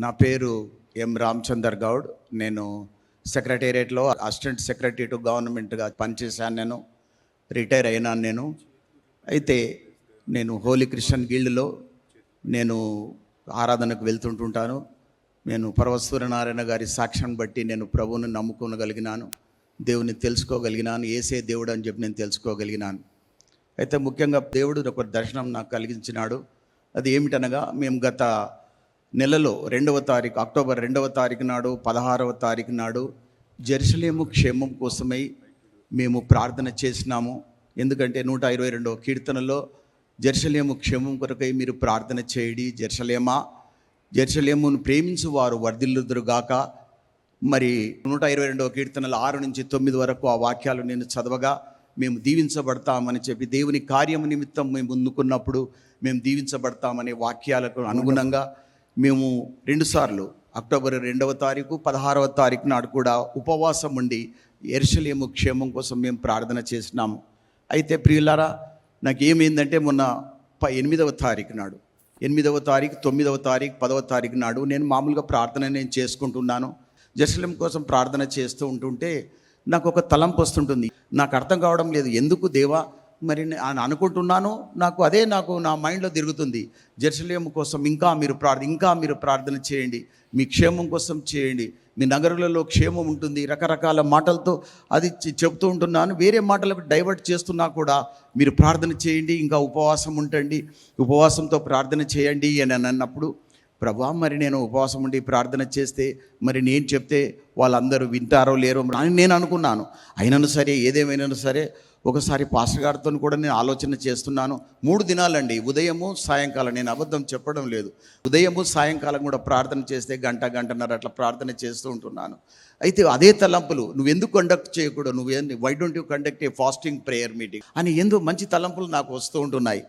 నా పేరు ఎం రామచందర్ గౌడ్. నేను సెక్రటేరియట్లో అసిస్టెంట్ సెక్రటరీ టు గవర్నమెంట్గా పనిచేశాను. నేను రిటైర్ అయినాను. అయితే నేను హోలీ క్రిస్టియన్ గిల్డ్లో నేను ఆరాధనకు వెళ్తుంటుంటాను. నేను పర్వత సూర్యనారాయణ గారి సాక్ష్యాన్ని బట్టి నేను ప్రభువుని నమ్ముకోగలిగినాను, దేవుని తెలుసుకోగలిగినాను, ఏసే దేవుడు అని చెప్పి నేను తెలుసుకోగలిగినాను. అయితే ముఖ్యంగా దేవుడు ఒక దర్శనం నాకు కలిగించినాడు. అది ఏమిటనగా, మేము గత నెలలో 2వ తారీఖు అక్టోబర్ 2వ తారీఖు నాడు 16వ తారీఖు నాడు జెరూసలేము క్షేమం కోసమై మేము ప్రార్థన చేసినాము. ఎందుకంటే 122వ కీర్తనలో జెరూసలేము క్షేమం కొరకై మీరు ప్రార్థన చేయండి, జెరూసలేమును ప్రేమించు వారు వర్ధిల్లుదురుగాక. మరి 122వ కీర్తనలు 6 నుంచి 9 వరకు ఆ వాక్యాలు నేను చదవగా మేము దీవించబడతామని చెప్పి, దేవుని కార్యము నిమిత్తం మేము ముందుకున్నప్పుడు మేము దీవించబడతామనే వాక్యాలకు అనుగుణంగా మేము 2 సార్లు అక్టోబర్ 2వ తారీఖు 16వ తారీఖు నాడు కూడా ఉపవాసం ఉండి యెరూషలేము క్షేమం కోసం మేము ప్రార్థన చేసినాము. అయితే ప్రియులారా, నాకు ఏమైందంటే మొన్న 8వ తారీఖు నాడు 8వ తారీఖు 9వ తారీఖు 10వ తారీఖు నాడు నేను మామూలుగా ప్రార్థన నేను చేసుకుంటున్నాను. యెరూషలేము కోసం ప్రార్థన చేస్తూ ఉంటుంటే నాకు ఒక తలంపు వస్తుంటుంది. నాకు అర్థం కావడం లేదు, ఎందుకు దేవా మరి అని అనుకుంటున్నాను. నాకు నా మైండ్లో తిరుగుతుంది, జెరూసలేము కోసం ఇంకా మీరు ప్రార్థన చేయండి, మీ క్షేమం కోసం చేయండి, మీ నగరులలో క్షేమం ఉంటుంది. రకరకాల మాటలతో అది చెబుతూ ఉంటున్నాను. వేరే మాటలకు డైవర్ట్ చేస్తున్నా కూడా మీరు ప్రార్థన చేయండి, ఇంకా ఉపవాసం ఉంటండి, ఉపవాసంతో ప్రార్థన చేయండి అని అన్నప్పుడు, ప్రభా మరి నేను ఉపవాసం ఉండి ప్రార్థన చేస్తే మరి నేను చెప్తే వాళ్ళందరూ వింటారో లేరో అని నేను అనుకున్నాను. అయినను సరే, ఏదేమైనా సరే, ఒకసారి పాస్టర్ గారితో కూడా నేను ఆలోచన చేస్తున్నాను. 3 దినాలండి, ఉదయము సాయంకాలం, నేను అబద్ధం చెప్పడం లేదు, ఉదయము సాయంకాలం కూడా ప్రార్థన చేస్తే గంటన్నర అట్లా ప్రార్థన చేస్తూ ఉంటున్నాను. అయితే అదే తలంపులు, నువ్వెందుకు కండక్ట్ చేయకూడదు, why don't you conduct a fasting prayer meeting అని ఎందుకు మంచి తలంపులు నాకు వస్తూ ఉంటున్నాయి.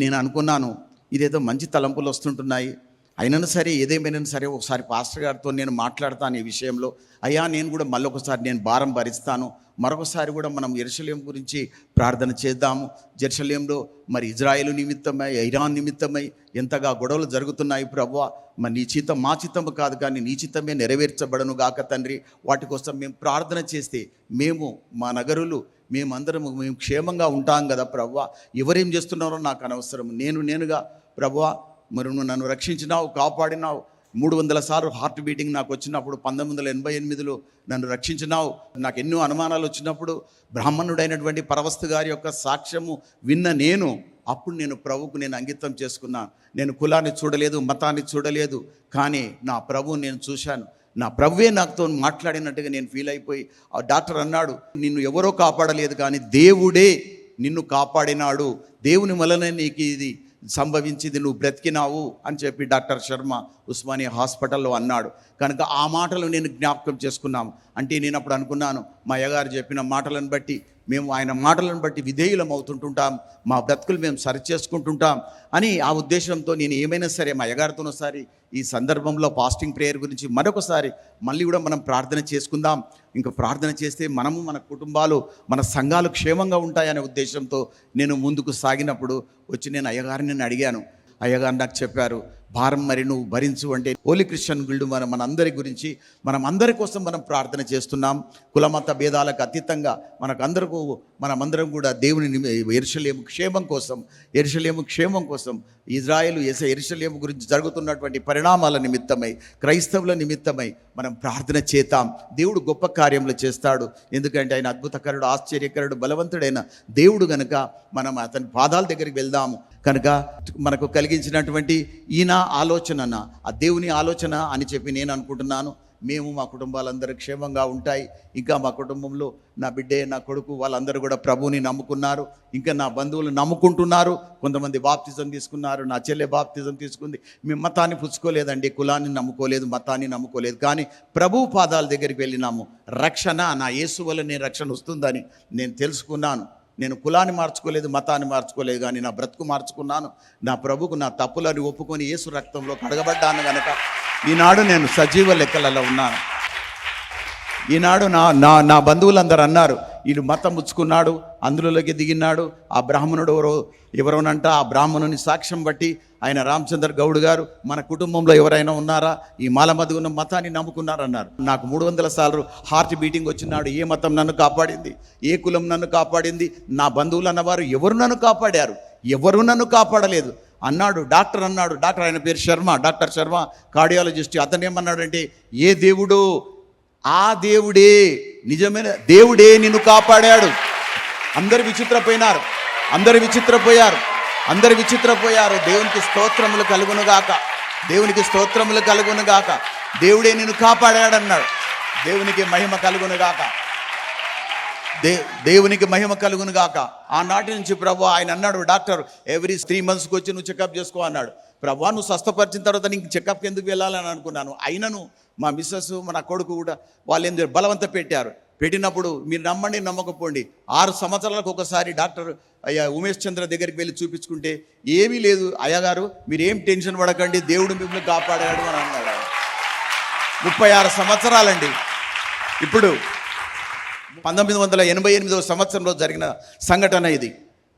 నేను అనుకున్నాను, ఇదేదో మంచి తలంపులు వస్తుంటున్నాయి, అయినా సరే ఏదేమైనా సరే ఒకసారి పాస్టర్ గారితో నేను మాట్లాడతాను ఈ విషయంలో. అయ్యా, నేను కూడా మళ్ళొకసారి నేను భారం భరిస్తాను, మరొకసారి కూడా మనం యెరూషలేము గురించి ప్రార్థన చేద్దాము. జెరూసలేంలో మరి ఇజ్రాయేలు నిమిత్తమై, ఇరాన్ నిమిత్తమై ఎంతగా గొడవలు జరుగుతున్నాయి ప్రభువా, మరి నీ చిత్తం మా చిత్తము కాదు కానీ నీ చిత్తమే నెరవేర్చబడను గాక తండ్రి. వాటి కోసం మేము ప్రార్థన చేస్తే మా నగరులు మేము క్షేమంగా ఉంటాం కదా ప్రభువా. ఎవరేం చేస్తున్నారో నాకు అనవసరం, నేనుగా ప్రభువా మరి నువ్వు నన్ను రక్షించినావు, కాపాడినావు. 300 సార్లు హార్ట్ బీటింగ్ నాకు వచ్చినప్పుడు 1988లో నన్ను రక్షించినావు. నాకు ఎన్నో అనుమానాలు వచ్చినప్పుడు బ్రాహ్మణుడైనటువంటి పరవస్తు గారి యొక్క సాక్ష్యము విన్న అప్పుడు నేను ప్రభువుకు నేను అంకితం చేసుకున్నాను. నేను కులాన్ని చూడలేదు, మతాన్ని చూడలేదు, కానీ నా ప్రభువుని నేను చూశాను. నా ప్రభువే నాతో మాట్లాడినట్టుగా నేను ఫీల్ అయిపోయి, ఆ డాక్టర్ అన్నాడు, నిన్ను ఎవరో కాపాడలేదు కానీ దేవుడే నిన్ను కాపాడినాడు, దేవుని వలన నీకు ఇది సంభవించింది, నువ్వు బ్రతికినావు అని చెప్పి డాక్టర్ శర్మ ఉస్మానియా హాస్పిటల్లో అన్నాడు. కనుక ఆ మాటలు నేను జ్ఞాపకం చేసుకున్నాము. అంటే నేను అప్పుడు అనుకున్నాను, మా అయ్యగారు చెప్పిన మాటలను బట్టి ఆయన మాటలను బట్టి విధేయులం అవుతుంటుంటాం, మా బ్రతుకులు మేము సరిచేసుకుంటుంటాం అని ఆ ఉద్దేశంతో నేను ఏమైనా సరే మా అయ్యగారితో ఒకసారి ఈ సందర్భంలో ఫాస్టింగ్ ప్రేయర్ గురించి మరొకసారి మళ్ళీ కూడా మనం ప్రార్థన చేసుకుందాం. ఇంకా ప్రార్థన చేస్తే మనము, మన కుటుంబాలు, మన సంఘాలు క్షేమంగా ఉంటాయనే ఉద్దేశంతో నేను ముందుకు సాగినప్పుడు వచ్చి నేను అయ్యగారిని అడిగాను. అయ్యగారు నాకు చెప్పారు, భారం మరి నువ్వు భరించు అంటే హోలీ క్రిస్టియన్ గిల్డ్ మనం అందరి గురించి, మనం అందరి కోసం మనం ప్రార్థన చేస్తున్నాం. కులమత భేదాలకు అతీతంగా మనమందరం కూడా దేవుని యెరూషలేము క్షేమం కోసం ఇజ్రాయేలు యెరూషలేము గురించి జరుగుతున్నటువంటి పరిణామాల నిమిత్తమై, క్రైస్తవుల నిమిత్తమై మనం ప్రార్థన చేద్దాం. దేవుడు గొప్ప కార్యములు చేస్తాడు. ఎందుకంటే ఆయన అద్భుతకరుడు, ఆశ్చర్యకరుడు, బలవంతుడైన దేవుడు గనుక మనం అతని పాదాల దగ్గరికి వెళ్దాము. కనుక మనకు కలిగించినటువంటి ఈయన ఆలోచన, ఆ దేవుని ఆలోచన అని చెప్పి నేను అనుకుంటున్నాను. మా కుటుంబాలందరూ క్షేమంగా ఉంటాయి. ఇంకా మా కుటుంబంలో నా బిడ్డే, నా కొడుకు వాళ్ళందరూ కూడా ప్రభువుని నమ్ముకున్నారు. ఇంకా నా బంధువులు నమ్ముకుంటున్నారు. కొంతమంది బాప్తిజం తీసుకున్నారు. నా చెల్లె బాప్తిజం తీసుకుంది. మేము మతాన్ని పుచ్చుకోలేదండి, కులాన్ని నమ్ముకోలేదు, మతాన్ని నమ్ముకోలేదు, కానీ ప్రభు పాదాల దగ్గరికి వెళ్ళినాము. రక్షణ నా యేసు వల్ల రక్షణ వస్తుందని నేను తెలుసుకున్నాను. నేను కులాన్ని మార్చుకోలేదు, మతాన్ని మార్చుకోలేదు, కానీ నా బ్రతుకు మార్చుకున్నాను. నా ప్రభుకు నా తప్పులను ఒప్పుకొని యేసు రక్తంలో కడగబడ్డాను కనుక ఈనాడు నేను సజీవ లెక్కలలో ఉన్నాను. ఈనాడు నా నా నా బంధువులందరూ అన్నారు, వీడు మతం ముచ్చుకున్నాడు, అందులోకి దిగినాడు. ఆ బ్రాహ్మణుడు ఎవరోనంట, ఆ బ్రాహ్మణుని సాక్ష్యం బట్టి ఆయన రామచంద్ర గౌడ్ గారు మన కుటుంబంలో ఎవరైనా ఉన్నారా ఈ మాలమది ఉన్న మతాన్ని నమ్ముకున్నారన్నారు. నాకు 300 సార్లు హార్ట్ బీటింగ్ వచ్చినాడు. ఏ మతం నన్ను కాపాడింది, ఏ కులం నన్ను కాపాడింది, నా బంధువులు అన్నవారు ఎవరు నన్ను కాపాడారు, ఎవరు నన్ను కాపాడలేదు అన్నాడు. డాక్టర్ అన్నాడు, డాక్టర్ ఆయన పేరు శర్మ, డాక్టర్ శర్మ కార్డియాలజిస్ట్. అతను ఏమన్నాడంటే, ఏ దేవుడు, ఆ దేవుడే, నిజమైన దేవుడే నిన్ను కాపాడాడు. అందరు విచిత్రపోయినారు, అందరు విచిత్రపోయారు, అందరు విచిత్రపోయారు. దేవునికి స్తోత్రములు కలుగునుగాక, దేవునికి స్తోత్రములు కలుగునుగాక. దేవుడే నిన్ను కాపాడాడన్నాడు. దేవునికి మహిమ కలుగునుగాక, దేవునికి మహిమ కలుగునుగాక. ఆనాటి నుంచి ప్రభు ఆయన అన్నాడు, డాక్టర్ ఎవ్రీ 3 monthsకి వచ్చి నువ్వు చెకప్ చేసుకో అన్నాడు. ప్రభు నువ్వు స్వస్థపరిచిన తర్వాత నీకు చెకప్కి ఎందుకు వెళ్ళాలని అనుకున్నాను. అయినను మా మిస్సెస్ మన కొడుకు కూడా వాళ్ళు ఏం బలవంత పెట్టినప్పుడు మీరు నమ్మండి నమ్మకపోండి 6 సంవత్సరాలకు ఒకసారి డాక్టర్ అయ్యా ఉమేష్ చంద్ర దగ్గరికి వెళ్ళి చూపించుకుంటే ఏమీ లేదు అయ్యగారు, మీరేం టెన్షన్ పడకండి, దేవుడు మిమ్మల్ని కాపాడాడు అని అన్నాడు. 36 సంవత్సరాలండి. ఇప్పుడు 1988వ సంవత్సరంలో జరిగిన సంఘటన ఇది.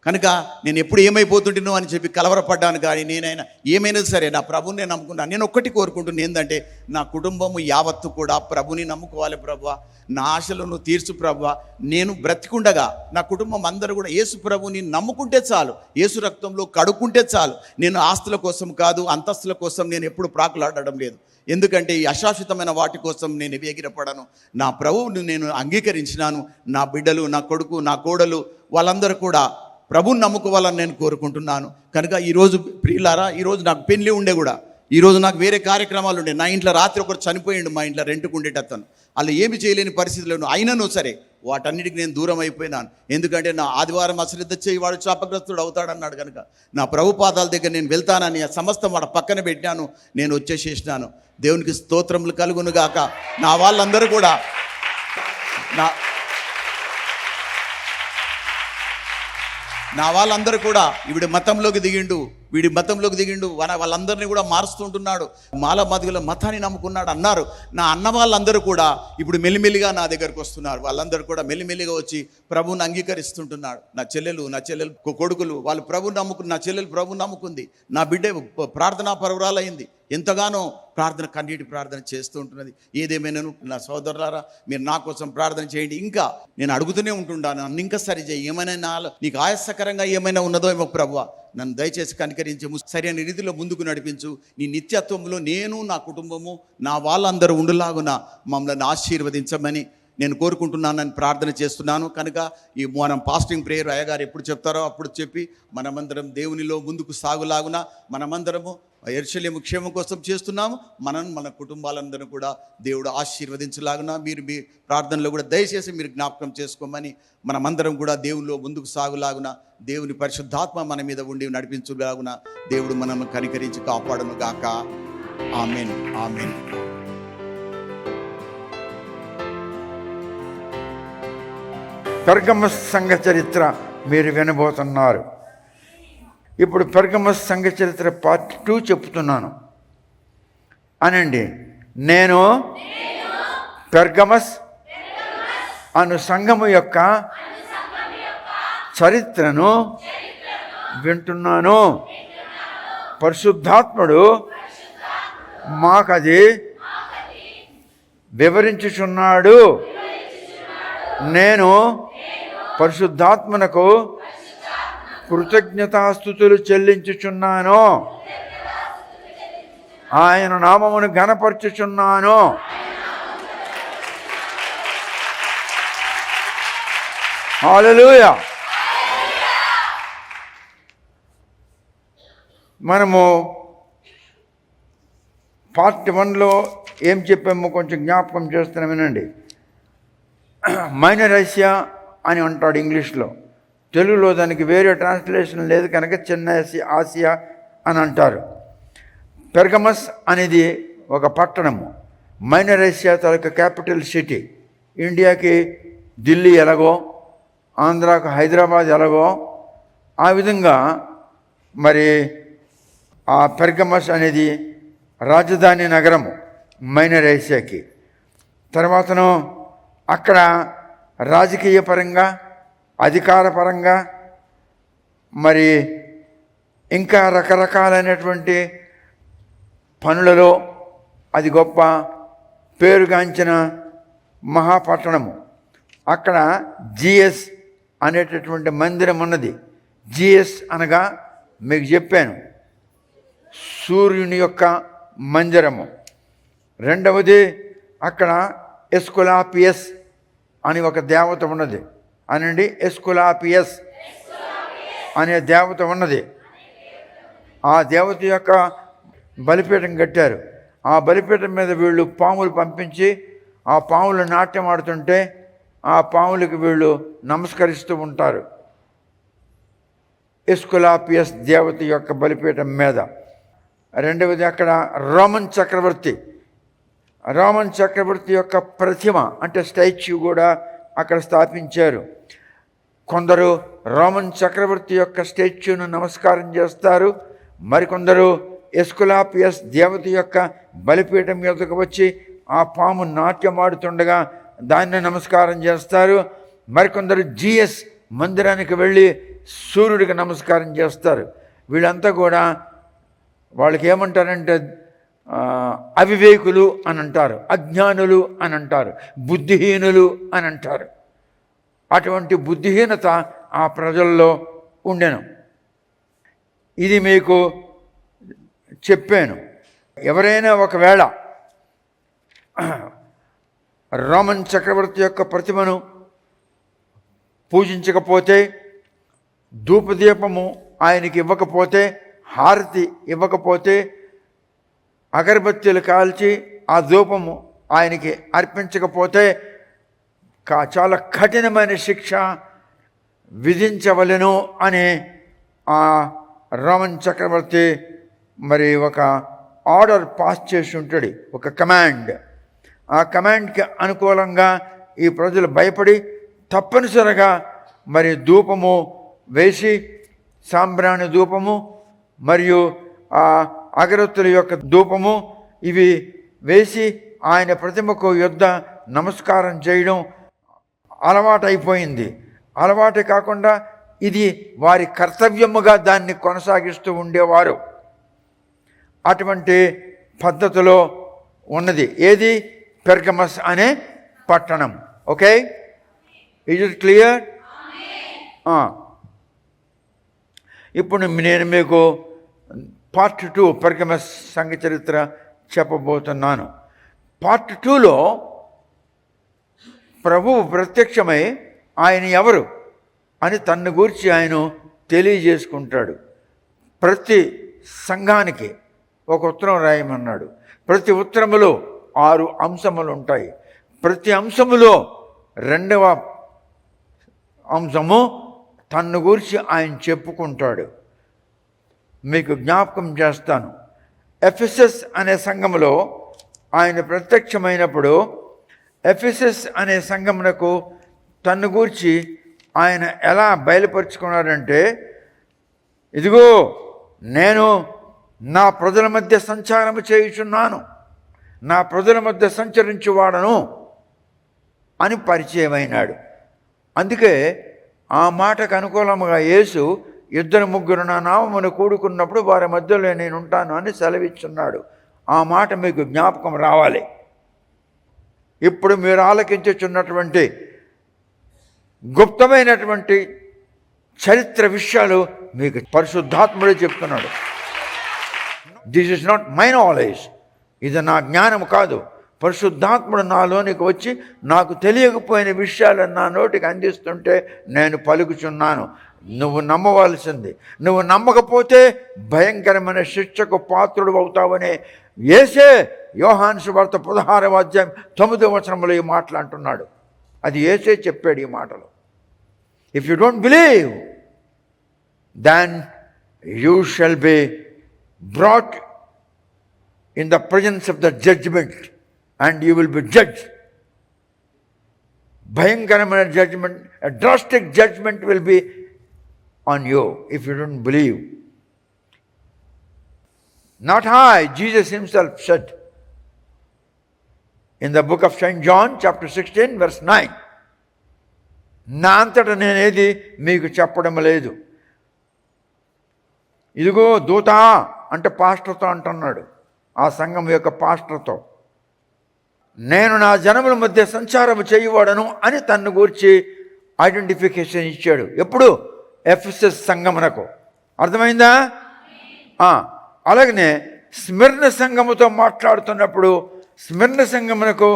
కనుక నేను ఎప్పుడు ఏమైపోతుంటానో అని చెప్పి కలవరపడ్డాను. కానీ నేనైనా ఏమైనా సరే నా ప్రభుని నేను నమ్ముకున్నాను. నేను ఒక్కటి కోరుకుంటున్నాను, ఏంటంటే నా కుటుంబము యావత్తు కూడా ప్రభుని నమ్ముకోవాలి. ప్రభువా నా ఆశలు నువ్వు తీర్చు ప్రభువా. నేను బ్రతికుండగా నా కుటుంబం అందరూ కూడా యేసు ప్రభుని నమ్ముకుంటే చాలు, యేసు రక్తంలో కడుక్కుంటే చాలు. నేను ఆస్తుల కోసం కాదు, అంతస్తుల కోసం నేను ఎప్పుడు ప్రాకులాడడం లేదు. ఎందుకంటే ఈ అశాశ్వతమైన వాటి కోసం నేను వేగిరపడను. నా ప్రభువుని నేను అంగీకరించినాను. నా బిడ్డలు, నా కొడుకు, నా కోడలు వాళ్ళందరూ కూడా ప్రభువుని నమ్ముకోవాలని నేను కోరుకుంటున్నాను. కనుక ఈరోజు ప్రియులారా, ఈరోజు నాకు పెళ్ళి ఉండే కూడా, ఈరోజు నాకు వేరే కార్యక్రమాలు ఉండే. నా ఇంట్లో రాత్రి ఒకరు చనిపోయిండు, మా ఇంట్లో రెంట్కు ఉండేటతను. అలా ఏమి చేయలేని పరిస్థితులను అయినను సరే వాటన్నిటికి నేను దూరం అయిపోయినాను. ఎందుకంటే నా ఆదివారం అశ్రద్ధ చేయి వాడు శాపగ్రస్తుడు అవుతాడన్నాడు. కనుక నా ప్రభు పాదాల దగ్గర నేను వెళ్తానని ఆ సమస్తం వాడు పక్కన పెట్టాను, నేను వచ్చేసేసినాను. దేవునికి స్తోత్రములు కలుగునుగాక. నా వాళ్ళందరూ కూడా నా వాళ్ళందరూ కూడా వీడి మతంలోకి దిగిండు వాళ్ళందరినీ కూడా మారుస్తుంటున్నాడు. మాల మదుగుల మతాన్ని నమ్ముకున్నాడు అన్నారు. నా అన్న వాళ్ళందరూ కూడా ఇప్పుడు మెల్లిమెల్లిగా నా దగ్గరకు వస్తున్నారు. వాళ్ళందరూ కూడా మెల్లిమెల్లిగా వచ్చి ప్రభువుని అంగీకరిస్తుంటున్నాడు. నా చెల్లెలు కొడుకులు వాళ్ళు ప్రభువుని నమ్ముకుని, నా చెల్లెలు ప్రభువుని నమ్ముకుంది. నా బిడ్డ ప్రార్థనా పరురాలైంది. ఎంతగానో కన్నీటి ప్రార్థన చేస్తూ ఉంటున్నది. ఏదేమైనాను నా సోదరులారా, మీరు నా కోసం ప్రార్థన చేయండి. ఇంకా నేను అడుగుతూనే ఉంటున్నాను, నన్ను ఇంకా సరి చేయి, ఏమైనా నాలో నీకు ఆయాసకరంగా ఏమైనా ఉన్నదో ఏమో ప్రభువా, నన్ను దయచేసి కనికరించి సరైన రీతిలో ముందుకు నడిపించు. నీ నిత్యత్వంలో నేను, నా కుటుంబము, నా వాళ్ళందరూ ఉండులాగున మమ్మల్ని ఆశీర్వదించమని నేను కోరుకుంటున్నానని ప్రార్థన చేస్తున్నాను. కనుక ఈ మనం ఫాస్టింగ్ ప్రేయర్ అయ్యగారు ఎప్పుడు చెప్తారో అప్పుడు చెప్పి మనమందరం దేవునిలో ముందుకు సాగులాగున మనమందరము యెరూషలేము క్షేమం కోసం చేస్తున్నాము. మన కుటుంబాలందరూ కూడా దేవుడు ఆశీర్వదించలాగున మీరు మీ ప్రార్థనలో కూడా దయచేసి మీరు జ్ఞాపకం చేసుకోమని మనమందరం కూడా దేవునిలో ముందుకు సాగులాగున దేవుని పరిశుద్ధాత్మ మన మీద ఉండి నడిపించులాగున దేవుడు మనల్ని కనికరించి కాపాడును గాక. ఆమేన్, ఆమేన్. పెర్గమస్ సంఘ చరిత్ర మీరు వినబోతున్నారు. ఇప్పుడు పెర్గమస్ సంఘ చరిత్ర పార్ట్ 2 చెప్తున్నాను అనండి. నేను పెర్గమస్ అను సంఘము యొక్క చరిత్రను వింటున్నాను. పరిశుద్ధాత్ముడు మాకది వివరించుచున్నాడు. నేను పరిశుద్ధాత్మనకు కృతజ్ఞతాస్తుతులు చెల్లించుచున్నాను. ఆయన నామమును ఘనపరచుచున్నాను. హల్లెలూయా. మనము పార్ట్ 1లో ఏం చెప్పామో కొంచెం జ్ఞాపకం చేస్తున్నాం వినండి. మైనర్ ఆసియా అని అంటాడు ఇంగ్లీష్లో. తెలుగులో దానికి వేరే ట్రాన్స్లేషన్ లేదు కనుక చిన్న ఆసియా అని అంటారు. పెర్గమస్ అనేది ఒక పట్టణము. మైనర్ ఆసియా తాలూకా క్యాపిటల్ సిటీ. ఇండియాకి ఢిల్లీ ఎలాగో, ఆంధ్రాకు హైదరాబాద్ ఎలాగో, ఆ విధంగా మరి ఆ పెర్గమస్ అనేది రాజధాని నగరము మైనర్ ఆసియాకి. తర్వాతను అక్కడ రాజకీయ పరంగా, అధికార పరంగా, మరి ఇంకా రకరకాలైనటువంటి పనులలో అది గొప్ప పేరుగాంచిన మహాపట్టణము. అక్కడ జిఎస్ అనేటటువంటి మందిరం ఉన్నది. జిఎస్ అనగా మీకు చెప్పాను, సూర్యుని యొక్క మందిరము. రెండవది అక్కడ ఎస్కులాపియస్ అని ఒక దేవత ఉన్నది. అనండి, ఎస్కులాపియస్ అనే దేవత ఉన్నది. ఆ దేవత యొక్క బలిపీఠం కట్టారు. ఆ బలిపీఠం మీద వీళ్ళు పాములు పంపించి ఆ పాములు నాట్యం ఆడుతుంటే ఆ పాములకు వీళ్ళు నమస్కరిస్తూ ఉంటారు. ఎస్కులాపియస్ దేవత యొక్క బలిపీఠం మీద. రెండవది అక్కడ రోమన్ చక్రవర్తి యొక్క ప్రతిమ అంటే స్టాచ్యూ కూడా అక్కడ స్థాపించారు. కొందరు రోమన్ చక్రవర్తి యొక్క స్టాచ్యూను నమస్కారం చేస్తారు. మరికొందరు ఎస్కులాపియస్ దేవత యొక్క బలిపీఠం మీదకు వచ్చి ఆ పాము నాట్యమాడుతుండగా దాన్ని నమస్కారం చేస్తారు. మరికొందరు జిఎస్ మందిరానికి వెళ్ళి సూర్యుడికి నమస్కారం చేస్తారు. వీళ్ళంతా కూడా వాళ్ళకి ఏమంటారంటే అవివేకులు అని అంటారు, అజ్ఞానులు అని అంటారు, బుద్ధిహీనులు అని అంటారు. అటువంటి బుద్ధిహీనత ఆ ప్రజల్లో ఉండెను. ఇది మీకు చెప్పాను. ఎవరైనా ఒకవేళ రోమన్ చక్రవర్తి యొక్క ప్రతిమను పూజించకపోతే, ధూపదీపము ఆయనకి ఇవ్వకపోతే, హారతి ఇవ్వకపోతే, అగరబత్తీలు కాల్చి ఆ ధూపము ఆయనకి అర్పించకపోతే చాలా కఠినమైన శిక్ష విధించవలెను అని ఆ రోమన్ చక్రవర్తి మరి ఒక ఆర్డర్ పాస్ చేసి ఉంటాడు, ఒక కమాండ్. ఆ కమాండ్కి అనుకూలంగా ఈ ప్రజలు భయపడి తప్పనిసరిగా మరి ధూపము వేసి, సాంబ్రాణి ధూపము మరియు ఆ అగరత్తుల యొక్క ధూపము ఇవి వేసి ఆయన ప్రతిమకు యుద్ధ నమస్కారం చేయడం అలవాటైపోయింది. అలవాటే కాకుండా ఇది వారి కర్తవ్యముగా దాన్ని కొనసాగిస్తూ ఉండేవారు. అటువంటి పద్ధతిలో ఉన్నది ఏది? పెర్గమస్ అనే పట్టణం. Okay, is it clear? ఇప్పుడు నేను మీకు పార్ట్ 2 పెర్గమస్ సంఘ చరిత్ర చెప్పబోతున్నాను. పార్ట్ 2లో ప్రభువు ప్రత్యక్షమై ఆయన ఎవరు అని తన్ను గూర్చి ఆయన తెలియజేసుకుంటాడు. ప్రతి సంఘానికి ఒక ఉత్తరం రాయమన్నాడు. ప్రతి ఉత్తరములో 6 అంశములు ఉంటాయి. ప్రతి అంశములో 2వ అంశము తన్ను గూర్చి ఆయన చెప్పుకుంటాడు. మీకు జ్ఞాపకం చేస్తాను. ఎఫెసస్ అనే సంఘములో ఆయన ప్రత్యక్షమైనప్పుడు ఎఫెసస్ అనే సంఘమునకు తన్ను గూర్చి ఆయన ఎలా బయలుపరుచుకున్నాడంటే, ఇదిగో నేను నా ప్రజల మధ్య సంచారము చేయుచున్నాను, నా ప్రజల మధ్య సంచరించువాడను అని పరిచయమైనాడు. అందుకే ఆ మాటకు అనుకూలముగా యేసు 2-3 నా నామమును కూడుకున్నప్పుడు వారి మధ్యలో నేను ఉంటాను అని సెలవిచ్చున్నాడు. ఆ మాట మీకు జ్ఞాపకం రావాలి. ఇప్పుడు మీరు ఆలకించుచున్నటువంటి గుప్తమైనటువంటి చరిత్ర విషయాలు మీకు పరిశుద్ధాత్ముడే చెప్తున్నాడు. This is not my knowledge, ఇది నా జ్ఞానం కాదు. పరిశుద్ధాత్ముడు నాలోనికి వచ్చి నాకు తెలియకపోయిన విషయాలను నా నోటికి అందిస్తుంటే నేను పలుకుచున్నాను. నువ్వు నమ్మవలసింది. నువ్వు నమ్మకపోతే భయంకరమైన శిక్షకు పాత్రుడు అవుతావనే యేసే యోహాను సువార్త 16వ అధ్యాయం 9వ వచనంలో ఈ మాటలు అంటున్నాడు. అది యేసే చెప్పాడు ఈ మాటలు. If you don't believe then you shall be brought in the presence of the judgement and you will be judge. భయంకరమైన జడ్జ్మెంట్, drastic judgement will be on you if you don't believe. Not I, Jesus himself said. In the book of Saint John chapter 16 verse 9. నా అంతటా నేనేది మీకు చెప్పడం లేదు. ఇదిగో దూత అంటే పాస్టర్తో అంటున్నాడు, ఆ సంఘం యొక్క పాస్టర్తో, నేను నా జనముల మధ్య సంచారం చేయవాడను అని తన్ను గూర్చి ఐడెంటిఫికేషన్ ఇచ్చాడు. ఎప్పుడు? ఎఫెసస్ సంఘమునకు. అర్థమైందా? అలాగనే స్మిర్న సంఘముతో మాట్లాడుతున్నప్పుడు స్మిర్న సంఘమునకు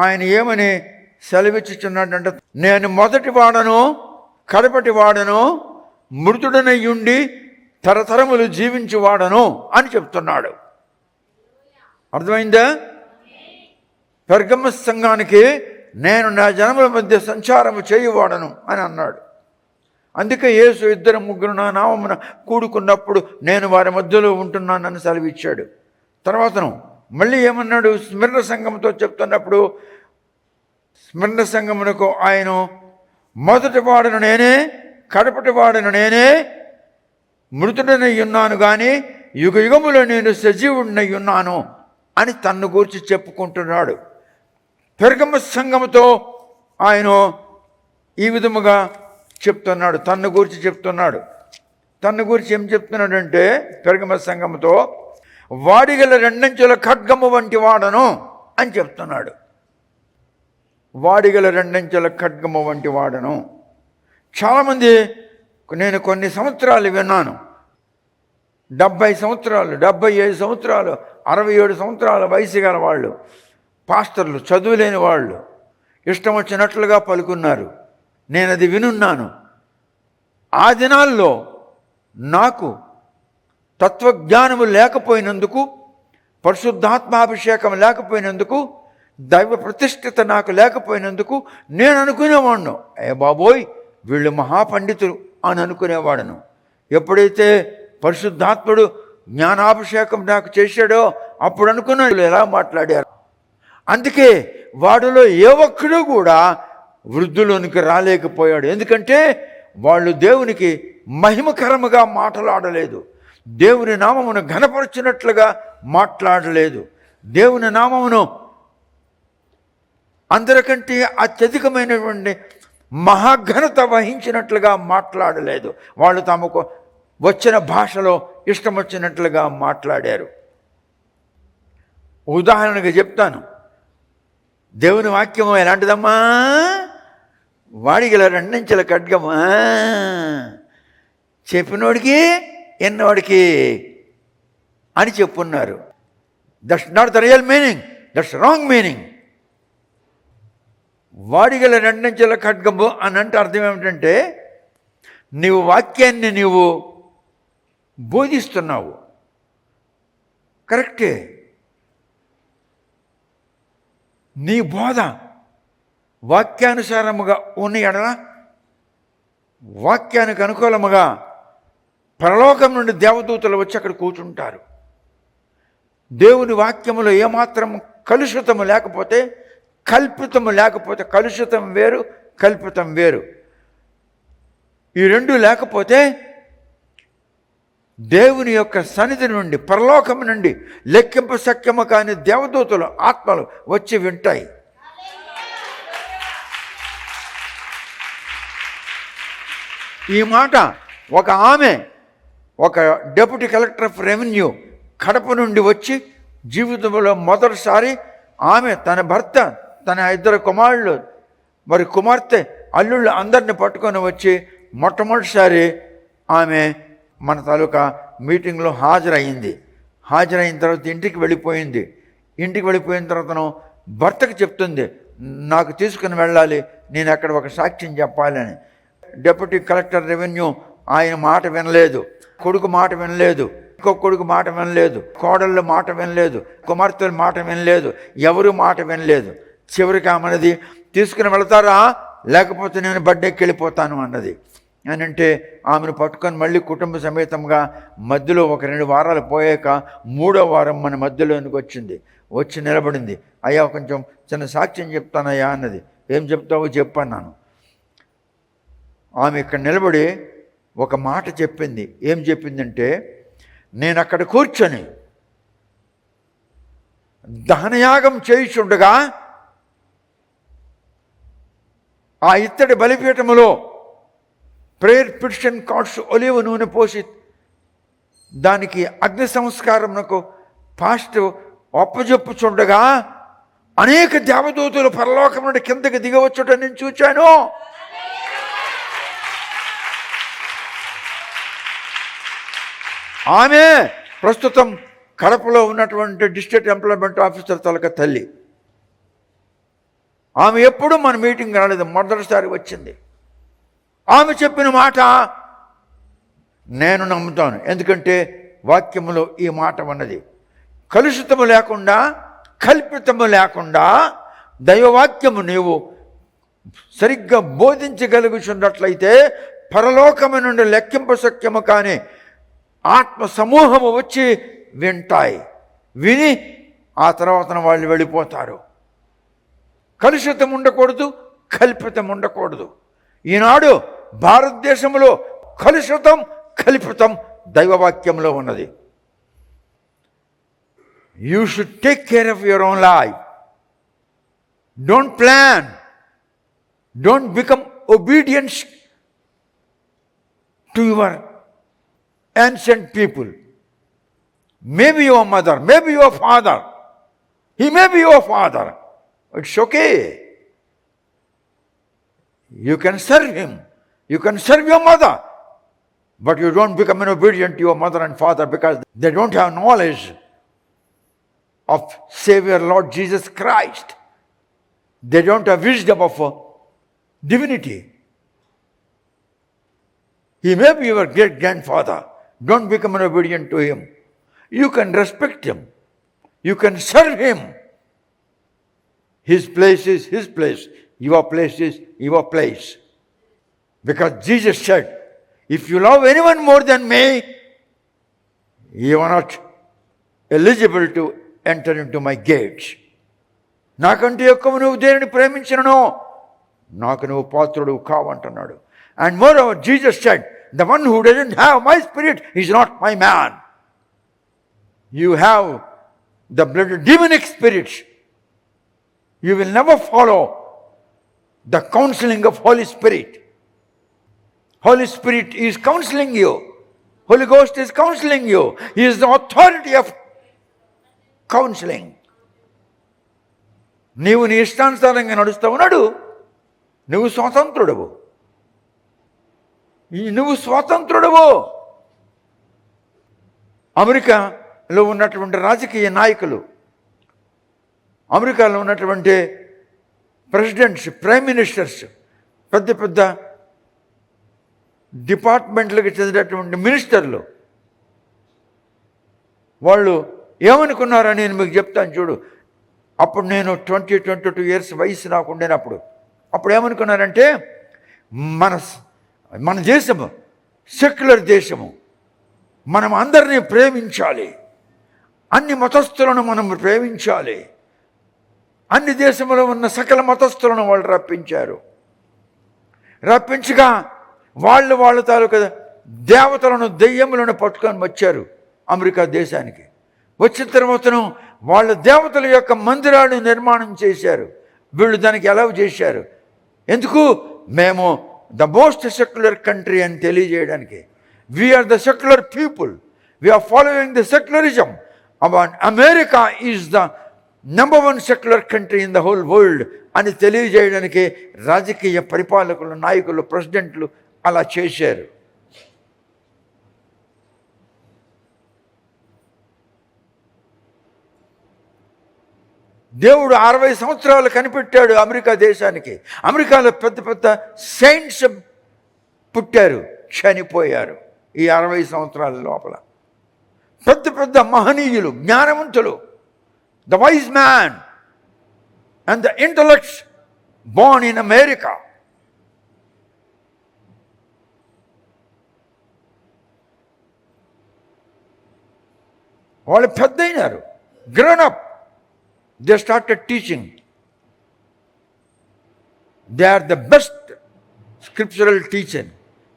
ఆయన ఏమని సెలవిచ్చుచున్నాడంటే, నేను మొదటి వాడను కడపటి వాడను మృతుడనయ్యుండి తరతరములు జీవించి వాడను అని చెప్తున్నాడు. అర్థమైందా? పెర్గమస్ సంఘానికి నేను నా జనముల మధ్య సంచారము చేయువాడను అని అన్నాడు. అందుకే యేసు 2-3 నా నామమున కూడుకున్నప్పుడు నేను వారి మధ్యలో ఉంటున్నానని సెలవిచ్చాడు. తర్వాతను మళ్ళీ ఏమన్నాడు? స్మిర్న సంఘంతో చెప్తున్నప్పుడు స్మిర్న సంఘమునకు ఆయన మొదటి వాడను నేనే కడపటి వాడను నేనే మృతుడనై ఉన్నాను కానీ యుగ యుగములో నేను సజీవుడినై ఉన్నాను అని తన్ను గూర్చి చెప్పుకుంటున్నాడు. పెర్గమస్ సంఘముతో ఆయన ఈ విధముగా చెప్తున్నాడు, తన్ను గూర్చి చెప్తున్నాడు. తన్ను గూర్చి ఏం చెప్తున్నాడంటే, పెర్గమస్ సంఘముతో వాడిగల 2 అంచెల ఖడ్గము వంటి వాడను అని చెప్తున్నాడు. వాడిగల 2 అంచెల ఖడ్గము వంటి వాడను. చాలామంది నేను కొన్ని సంవత్సరాలు విన్నాను, 70 సంవత్సరాలు 75 సంవత్సరాలు 67 సంవత్సరాల వయసు గల వాళ్ళు, పాస్టర్లు, చదువులేని వాళ్ళు ఇష్టం వచ్చినట్లుగా పలుకున్నారు. నేను అది వినున్నాను. ఆ దినాల్లో నాకు తత్వజ్ఞానము లేకపోయినందుకు, పరిశుద్ధాత్మాభిషేకం లేకపోయినందుకు, దైవ ప్రతిష్ఠిత నాకు లేకపోయినందుకు నేను అనుకునేవాడును, బాబోయ్ వీళ్ళు మహాపండితులు అని అనుకునేవాడను. ఎప్పుడైతే పరిశుద్ధాత్ముడు జ్ఞానాభిషేకం నాకు చేశాడో అప్పుడు అనుకున్నాను ఎలా మాట్లాడారు. అందుకే వాడిలో ఏ ఒక్కడు కూడా వృద్ధులోనికి రాలేకపోయాడు. ఎందుకంటే వాళ్ళు దేవునికి మహిమకరముగా మాట్లాడలేదు, దేవుని నామమును ఘనపరచినట్లుగా మాట్లాడలేదు, దేవుని నామమును అందరికంటే అత్యధికమైనటువంటి మహాఘనత వహించినట్లుగా మాట్లాడలేదు. వాళ్ళు తమకు వచ్చిన భాషలో ఇష్టం వచ్చినట్లుగా మాట్లాడారు. ఉదాహరణగా చెప్తాను, దేవుని వాక్యము ఎలాంటిదమ్మా? వాడిగల 2 అంచెల ఖడ్గమా, చెప్పినోడికి ఎన్నోడికి అని చెప్పున్నారు. That's not the real meaning, that's wrong meaning. వాడిగల 2 అంచెల ఖడ్గము అని అంటే అర్థం ఏమిటంటే, నీవు వాక్యాన్ని నీవు బోధిస్తున్నావు, కరెక్టే, నీ బోధ వాక్యానుసారముగా ఉన్న ఎడల, వాక్యానికి అనుకూలముగా పరలోకం నుండి దేవదూతలు వచ్చి అక్కడ కూర్చుంటారు. దేవుని వాక్యములో ఏమాత్రం కలుషితము లేకపోతే, కల్పితము లేకపోతే, కలుషితం వేరు కల్పితం వేరు, ఈ రెండు లేకపోతే దేవుని యొక్క సన్నిధి నుండి, పరలోకం నుండి లెక్కింప శక్యము కాని దేవదూతలు ఆత్మలు వచ్చి వింటాయి. ఈ మాట ఒక deputy collector of revenue Kadapa నుండి వచ్చి జీవితంలో మొదటిసారి ఆమె తన భర్త, తన 2 కుమారులు, మరి కుమార్తె, అల్లుళ్ళు అందరిని పట్టుకొని వచ్చి మొట్టమొదటిసారి ఆమె మన తాలూకా మీటింగ్లో హాజరైంది. హాజరైన తర్వాత ఇంటికి వెళ్ళిపోయింది. ఇంటికి వెళ్ళిపోయిన తర్వాత భర్తకు చెప్తుంది, నాకు తీసుకుని వెళ్ళాలి, నేను అక్కడ ఒక సాక్ష్యం చెప్పాలని. డెప్యూటీ కలెక్టర్ రెవెన్యూ ఆయన మాట వినలేదు, కొడుకు మాట వినలేదు, ఇంకో కొడుకు మాట వినలేదు, కోడళ్ళ మాట వినలేదు, కుమార్తెల మాట వినలేదు, ఎవరు మాట వినలేదు. చివరికి ఆమెనది, తీసుకుని వెళతారా లేకపోతే నేను బర్త్డేకి వెళ్ళిపోతాను అన్నది. అని అంటే ఆమెను పట్టుకొని మళ్ళీ కుటుంబ సమేతంగా మధ్యలో ఒక 2 వారాలు పోయాక 3వ వారం మన మధ్యలోనికి వచ్చింది. వచ్చి నిలబడింది. అయ్యా కొంచెం చిన్న సాక్ష్యం చెప్తానయ్యా అన్నది. ఏం చెప్తావో చెప్పన్నాను. ఆమె ఇక్కడ నిలబడి ఒక మాట చెప్పింది. ఏం చెప్పిందంటే, నేను అక్కడ కూర్చొని దహనయాగం చేయుచుండగా ఆ ఇత్తడి బలిపీఠములో ప్రేయర్ పిటిషన్ కార్డ్స్ ఒలివ నూనె పోసి దానికి అగ్ని సంస్కారమునకు పాస్టర్ అప్పజెప్పుచుండగా అనేక దేవదూతలు పరలోకం నుండి కిందకి దిగవచ్చుట నేను చూచాను. ఆమె ప్రస్తుతం కడపలో ఉన్నటువంటి డిస్ట్రిక్ట్ ఎంప్లాయ్మెంట్ ఆఫీసర్ తలక తల్లి. ఆమె ఎప్పుడూ మన మీటింగ్ రాలేదు, మొదటిసారి వచ్చింది. ఆమె చెప్పిన మాట నేను నమ్ముతాను. ఎందుకంటే వాక్యములో ఈ మాట ఉన్నది. కలుషితము లేకుండా, కల్పితము లేకుండా దైవవాక్యము నీవు సరిగ్గా బోధించగలుగుచున్నట్లయితే పరలోకము నుండి లెక్కింపశక్యము కానీ ఆత్మ సమూహము వచ్చి వింటాయి. విని ఆ తర్వాత వాళ్ళు వెళ్ళిపోతారు. కలుషితం ఉండకూడదు, కల్పితం ఉండకూడదు. ఈనాడు భారతదేశంలో కలుషితం, కల్పితం దైవవాక్యంలో ఉన్నది. You should take care of your own life. Don't plan, don't become obedience to your ancient people. Maybe your mother, maybe your father. He may be your father. It's okay. You can serve him. You can serve your mother. But you don't become obedient to your mother and father because they don't have knowledge of Savior Lord Jesus Christ. They don't have wisdom of divinity. He may be your great grandfather. Don't become obedient to him. You can respect him. You can serve him. His place is his place. Your place is your place. Because Jesus said, if you love anyone more than me, you are not eligible to enter into my gates. నాకంటే ఎక్కువ నువ్వు దేనిని ప్రేమించిననో నాకు నువ్వు పాత్రుడు కావంటున్నాడు. And moreover, Jesus said, the one who doesn't have my spirit is not my man. You have the blood demonic spirits. You will never follow the counseling of Holy Spirit. Holy Spirit is counseling you. Holy Ghost is counseling you. He is the authority of counseling. నీవు నీ ఇష్టానుసారంగా నడుస్తూ ఉన్నాడు, నువ్వు స్వతంత్రుడవు. నువ్వు స్వతంత్రుడవు. అమెరికాలో ఉన్నటువంటి రాజకీయ నాయకులు, అమెరికాలో ఉన్నటువంటి ప్రెసిడెంట్స్, ప్రైమ్ మినిస్టర్స్, పెద్ద పెద్ద డిపార్ట్మెంట్లకు చెందినటువంటి మినిస్టర్లు, వాళ్ళు ఏమనుకున్నారని నేను మీకు చెప్తాను చూడు. అప్పుడు నేను 22 years వయసు నాకు ఉండేనప్పుడు అప్పుడు ఏమనుకున్నారంటే మన దేశము సెక్యులర్ దేశము, మనం అందరినీ ప్రేమించాలి, అన్ని మతస్థులను మనం ప్రేమించాలి. అన్ని దేశంలో ఉన్న సకల మతస్థులను వాళ్ళు రప్పించారు. రప్పించగా వాళ్ళ తాలూకా దేవతలను, దెయ్యములను పట్టుకొని వచ్చారు అమెరికా దేశానికి. వచ్చిన తర్వాతను వాళ్ళ దేవతల యొక్క మందిరాన్ని నిర్మాణం చేశారు. వీళ్ళు దానికి అలౌ చేశారు. ఎందుకు? మేము ద మోస్ట్ సెక్యులర్ కంట్రీ అని తెలియజేయడానికి. We are the secular people, we are following the secularism. America is the number 1 secular country in the whole world అని తెలియజేయడానికి రాజకీయ పరిపాలకులు, నాయకులు, ప్రెసిడెంట్లు అలా చేశారు. దేవుడు 60 సంవత్సరాలు కనిపెట్టాడు అమెరికా దేశానికి. అమెరికాలో పెద్ద పెద్ద సైంట్స్ పుట్టారు, చనిపోయారు ఈ 60 సంవత్సరాల లోపల. పెద్ద పెద్ద మహనీయులు, జ్ఞానవంతులు, the wise man and the intellects born in America. వాళ్ళు పెద్ద అయినారు, grown up. They started teaching. They are the best scriptural teachers.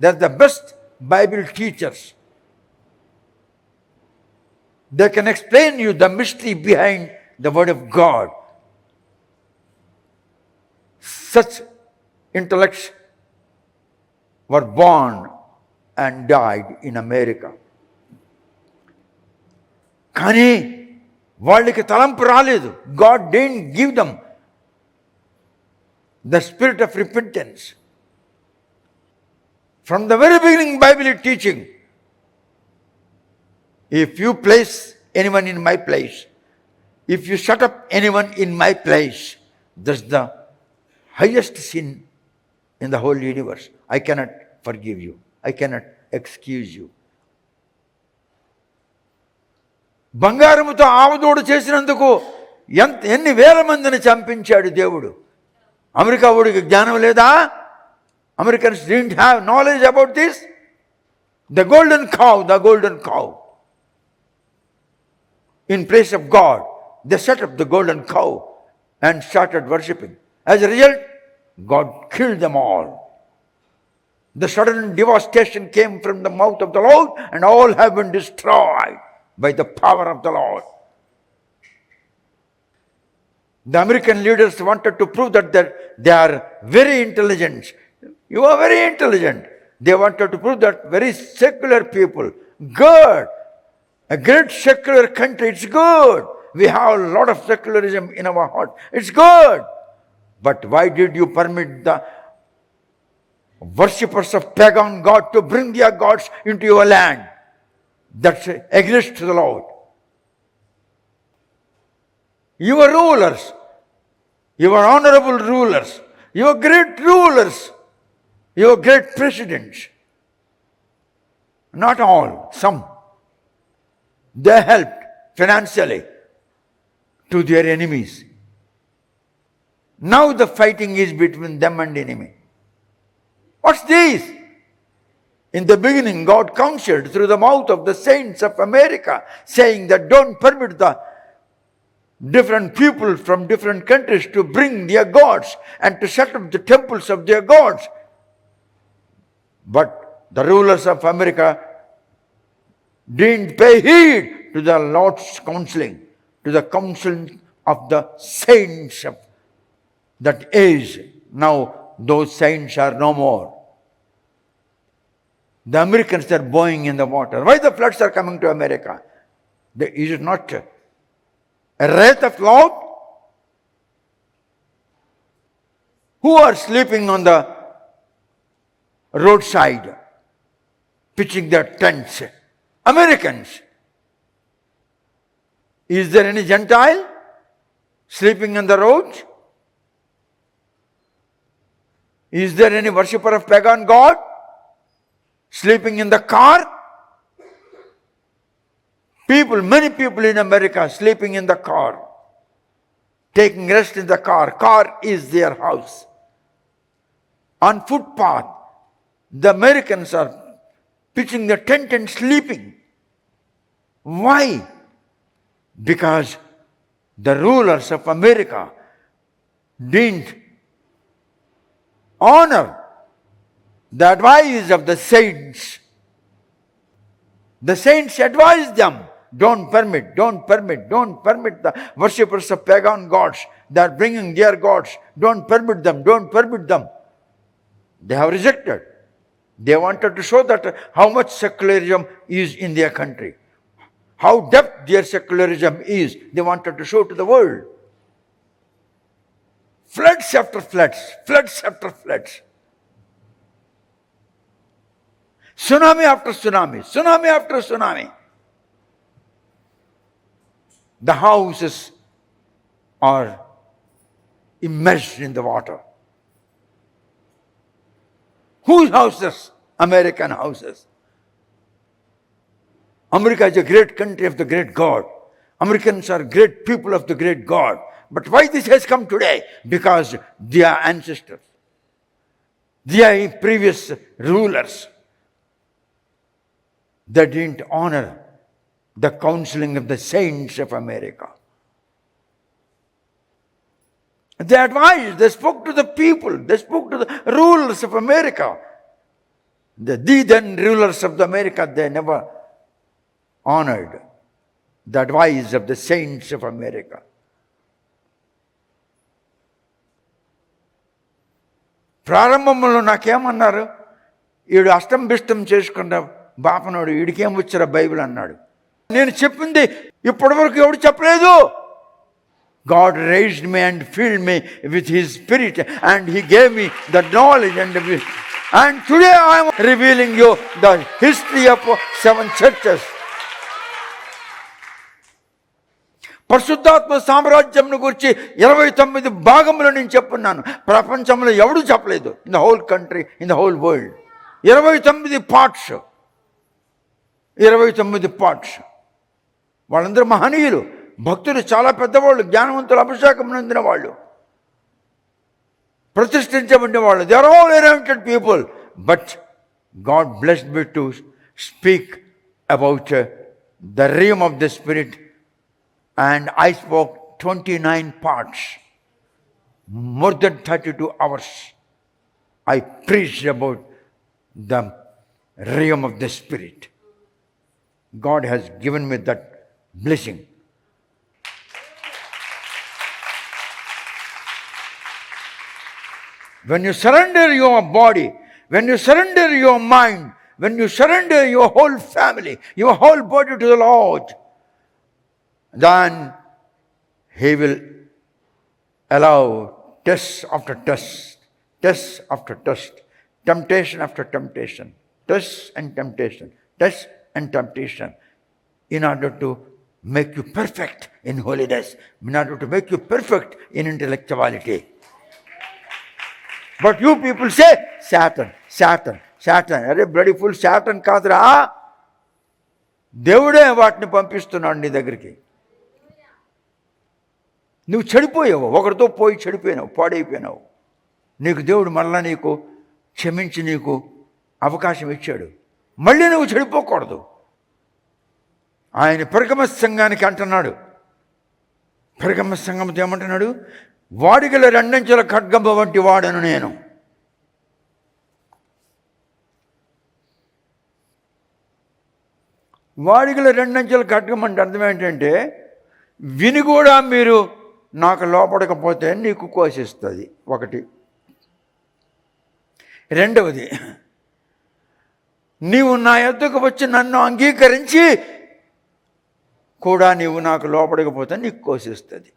They are the best Bible teachers. They can explain you the mystery behind the word of God. Such intellects were born and died in America. కానీ వాళ్ళకి తలంపు రాలేదు. God didn't give them the spirit of repentance. From the very beginning, Bible is teaching, if you place anyone in my place, if you shut up anyone in my place, that's the highest sin in the whole universe. I cannot forgive you. I cannot excuse you. బంగారముతో ఆవదోడు చేసినందుకు ఎన్ని వేల మందిని చంపించాడు దేవుడు. America వాడికి జ్ఞానం లేదా? Americans didn't have knowledge about this. The golden cow. In place of God, they set up the golden cow and started worshipping. As a result, God killed them all. The sudden devastation came from the mouth of the Lord, and all have been destroyed by the power of the Lord. The American leaders wanted to prove that they are very intelligent. You are very intelligent. They wanted to prove that very secular people. Good. A great secular country, it's good. We have a lot of secularism in our heart. It's good. But why did you permit the worshippers of pagan God to bring their gods into your land? That's against the Lord. Your rulers, your honorable rulers, your great rulers, your great presidents, not all, some, they helped financially to their enemies. Now the fighting is between them and enemy. What's this? In the beginning, God counseled through the mouth of the saints of America, saying that don't permit the different people from different countries to bring their gods and to set up the temples of their gods. But the rulers of America didn't pay heed to the Lord's counseling, to the counsel of the saints of that age. Now those saints are no more. The Americans are boiling in the water. Why the floods are coming to America? Is it not a wrath of Lord? Who are sleeping on the roadside, pitching their tents? Americans. Is there any Gentile sleeping on the roads? Is there any worshipper of pagan God sleeping in the car? Many people in America sleeping in the car, taking rest in the car. Car is their house. On footpath, the Americans are pitching the tent and sleeping. Why? Because the rulers of America didn't honor the advice of the saints. The saints advised them, don't permit the worshippers of pagan gods. They are bringing their gods. Don't permit them. They have rejected. They wanted to show that how much secularism is in their country. How deep their secularism is. They wanted to show to the world. Floods after floods. Tsunami after tsunami. The houses are immersed in the water. Whose houses? American houses. America is a great country of the great God. Americans are great people of the great God. But why this has come today? Because their ancestors, their previous rulers, they didn't honor the counseling of the saints of America. They advised, they spoke to the people, they spoke to the rulers of America. The then rulers of America, they never honored the advice of the saints of America. ప్రారంభంలో నాకేమన్నారు, వీడు అష్టం బిష్టం చేసుకున్న బాపనోడు, వీడికేం వచ్చారా Bible అన్నాడు. నేను చెప్పింది ఇప్పటివరకు ఎవడు చెప్పలేదు. God raised me and filled me with His Spirit and He gave me the knowledge and today I am revealing you the history of 7 churches. పరిశుద్ధాత్మ సామ్రాజ్యంను గురించి 29 భాగములు నేను చెప్పున్నాను. ప్రపంచంలో ఎవడూ చెప్పలేదు. In the whole country, in the whole world 29 parts. 29 parts. వాళ్ళందరూ మహనీయులు, భక్తులు, చాలా పెద్దవాళ్ళు, జ్ఞానవంతులు, అభిషేకం పొందిన వాళ్ళు, ప్రతిష్ఠించబడిన వాళ్ళు. They are all anointed people. But God blessed me to speak about the realm of the Spirit, and I spoke 29 parts, more than 32 hours. I preached about the realm of the Spirit. God has given me that blessing. When you surrender your body, when you surrender your mind, when you surrender your whole family, your whole body to the Lord, then He will allow test after test, test after test, temptation after temptation, test and temptation, test and temptation, in order to make you perfect in holiness, in order to make you perfect in intellectuality. But you people say, Satan, Satan, Satan. అరే bloody full Satan కాదురా, దేవుడే వాటిని పంపిస్తున్నాడు నీ దగ్గరికి. నువ్వు చెడిపోయావు, ఒకరితో పోయి చెడిపోయినావు, పాడైపోయినావు. నీకు దేవుడు మళ్ళా నీకు క్షమించి నీకు అవకాశం ఇచ్చాడు. మళ్ళీ నువ్వు చెడిపోకూడదు. ఆయన పెర్గమ సంఘానికి అంటున్నాడు, పెర్గమ సంఘంతో ఏమంటున్నాడు, వాడిగల 2 అంచెల ఖడ్గంబ వంటి వాడను నేను. వాడిగల 2 అంచెల ఖడ్గం అంటే అర్థం ఏంటంటే, విని కూడా మీరు నాకు లోపడకపోతే నీకు కోసిస్తుంది. ఒకటి. రెండవది, నీవు నా యొద్దకు వచ్చి నన్ను అంగీకరించి కూడా నీవు నాకు లోపడకపోతే నీకు కోసిస్తుంది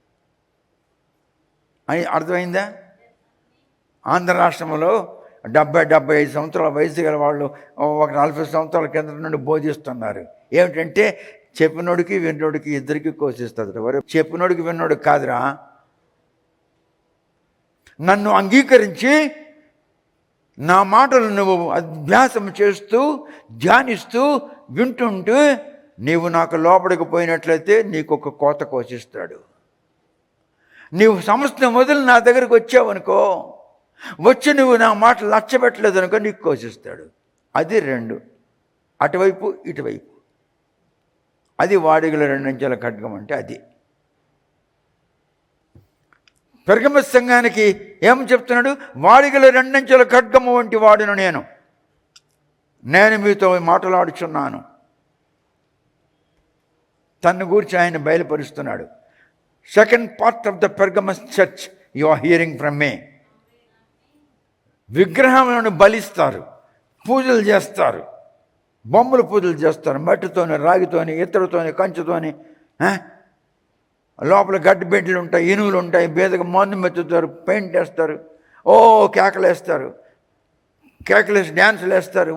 అని అర్థమైందా? ఆంధ్ర రాష్ట్రంలో 70-75 సంవత్సరాల వయసు గల వాళ్ళు ఒక 40 సంవత్సరాల కింద నుండి బోధిస్తున్నారు. ఏమిటంటే, చెప్పినోడికి విన్నోడికి ఇద్దరికి కోసిస్తుంది. వరే, చెప్పినోడికి విన్నోడికి కాదురా. నన్ను అంగీకరించి నా మాటలు నువ్వు అభ్యాసం చేస్తూ ధ్యానిస్తూ వింటుంటూ నీవు నాకు లోపడిపోయినట్లయితే నీకు ఒక కోత కోసిస్తాడు. నీవు సమస్తం వదిలి నా దగ్గరికి వచ్చావనుకో, వచ్చి నువ్వు నా మాట లక్ష్య పెట్టలేదు అనుకో, నీకు కోసిస్తాడు. అది 2, అటువైపు ఇటువైపు. అది వాడిగల 2 అంచెల ఖడ్గం అంటే అది. పెర్గమ సంఘానికి ఏం చెప్తున్నాడు? వాడిగల 2 అంచెల ఖడ్గము వంటి వాడును నేను మీతో మాట్లాడుచున్నాను. తన్ను గూర్చి ఆయన బయలుపరుస్తున్నాడు. Second part of the Pergamos church you are hearing from me. విగ్రహములను బలిస్తారు, పూజలు చేస్తారు, బొమ్మల పూజలు చేస్తారు, మట్టితోని, రాగితోని, ఇత్తడితోని, కంచుతోని. లోపల గడ్డి బెడ్లు ఉంటాయి, ఇనువులు ఉంటాయి, బేదగా మందు మెత్తుతారు, పెయింట్ వేస్తారు, కేకలేస్తారు, కేకలేసి డ్యాన్సులు వేస్తారు.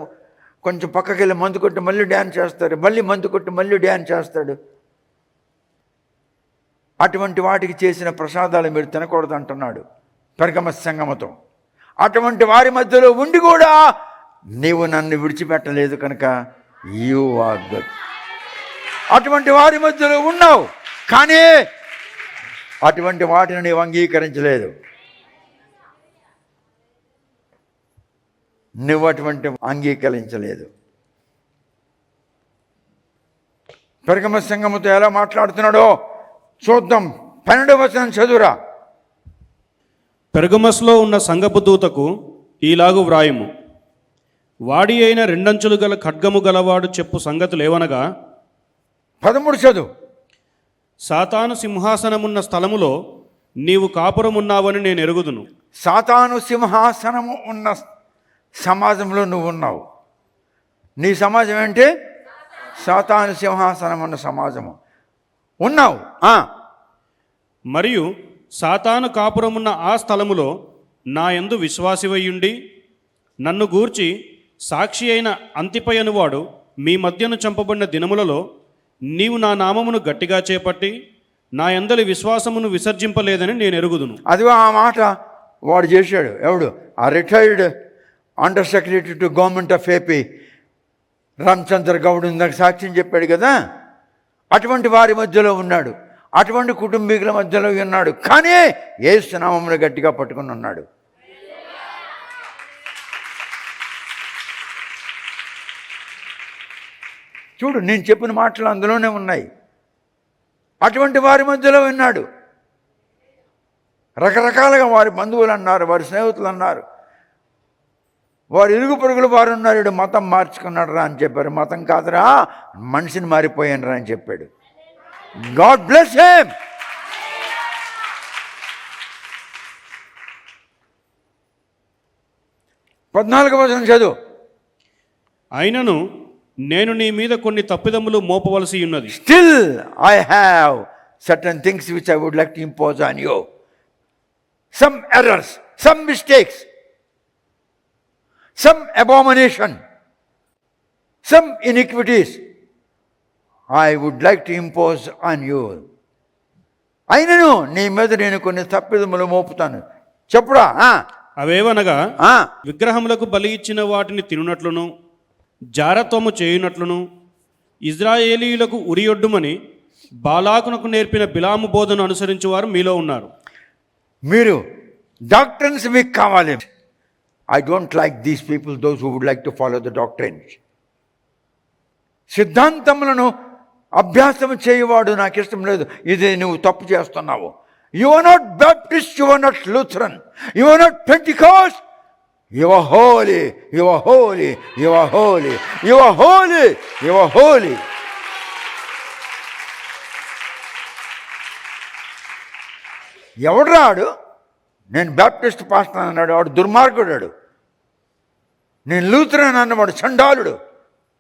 కొంచెం పక్కకి వెళ్ళి మందు కొట్టి మళ్ళీ డ్యాన్స్ చేస్తారు, మళ్ళీ మందు కొట్టి మళ్ళీ డ్యాన్స్ చేస్తాడు. అటువంటి వాటికి చేసిన ప్రసాదాలు మీరు తినకూడదు అంటున్నాడు పెర్గమ సంఘముతో. అటువంటి వారి మధ్యలో ఉండి కూడా నీవు నన్ను విడిచిపెట్టలేదు కనుక యు ఆర్ గుడ్. అటువంటి వారి మధ్యలో ఉన్నావు, కానీ అటువంటి వాటిని నీవు అంగీకరించలేదు. నువ్వు అటువంటి అంగీకరించలేదు. పెర్గమ సంఘముతో ఎలా మాట్లాడుతున్నాడో చూద్దాం. 12వ వచనం చదువురా. పెర్గమస్లో ఉన్న సంఘపు దూతకు ఈలాగు వ్రాయుము, వాడి అయిన 2 అంచులు గల ఖడ్గము గలవాడు చెప్పు సంగతులు ఏవనగా, 13 చదువు. సాతాను సింహాసనమున్న స్థలములో నీవు కాపురమున్నావని నేను ఎరుగుదును. సాతాను సింహాసనము ఉన్న సమాజంలో నువ్వు ఉన్నావు. నీ సమాజం ఏంటి? సాతాను సింహాసనం ఉన్న సమాజము ఉన్నావు. మరియు సాతాను కాపురమున్న ఆ స్థలములో నా యందు విశ్వాసివయ్యుండి నన్ను గూర్చి సాక్షి అయిన అంతిపై అనువాడు మీ మధ్యను చంపబడిన దినములలో నీవు నా నామమును గట్టిగా చేపట్టి నా యందలి విశ్వాసమును విసర్జింపలేదని నేను ఎరుగుదును. అదిగో ఆ మాట వాడు చేశాడు. ఎవడు? ఆ retired under secretary to government of AP Ramachandra Goud ఇందాక సాక్ష్యం చెప్పాడు కదా. అటువంటి వారి మధ్యలో ఉన్నాడు, అటువంటి కుటుంబీకుల మధ్యలో ఉన్నాడు. కానీ యేసు నామమును గట్టిగా పట్టుకుని ఉన్నాడు. చూడు, నేను చెప్పిన మాటలు అందులోనే ఉన్నాయి. అటువంటి వారి మధ్యలో ఉన్నాడు. రకరకాలుగా వారి బంధువులు అన్నారు, వారి స్నేహితులు అన్నారు, వారి ఇరుగు పొరుగులు వారు ఉన్నారు. వీడు మతం మార్చుకున్నాడు రా అని చెప్పారు. మతం కాదురా, మనిషిని మారిపోయాను రా అని చెప్పాడు. God bless him. పద్నాలుగవ వచనం చదువు. అయినను నేను నీ మీద కొన్ని తప్పిదములు మోపవలసి ఉన్నది. Still I have certain things which I would like to impose on you. Some errors, some mistakes, some abomination, some iniquities I would like to impose on you. అయినను నీ మీద నేను కొన్ని తప్పిదములు మోపుతాను. చెప్పుడా? అవేవనగా విగ్రహములకు బలి ఇచ్చిన వాటిని తినునట్లును, జారత్వము చేయునట్లును, ఇజ్రాయేలీయులకు ఉరియొడ్డుమని బాలాకునకు నేర్పిన బిలాము బోధను అనుసరించువారు మీలో ఉన్నారు. మీరు డాక్ట్రిన్స్ మీకు కావాలి. I don't like these people, those who would like to follow the doctrines. సిద్ధాంతములను అభ్యాసం చేయవాడు నాకు ఇష్టం లేదు. ఇది నువ్వు తప్పు చేస్తున్నావు. You are not Baptist, you are not Lutheran, you are not Pentecost. You are holy, you are holy, you are holy, you are holy, you are holy. ఎవడ్రాడు? నేను బాప్టిస్ట్ పాస్టర్ అన్నాడు, వాడు దుర్మార్గుడాడు. నేను లూథరన్ అన్నవాడు చండాలుడు.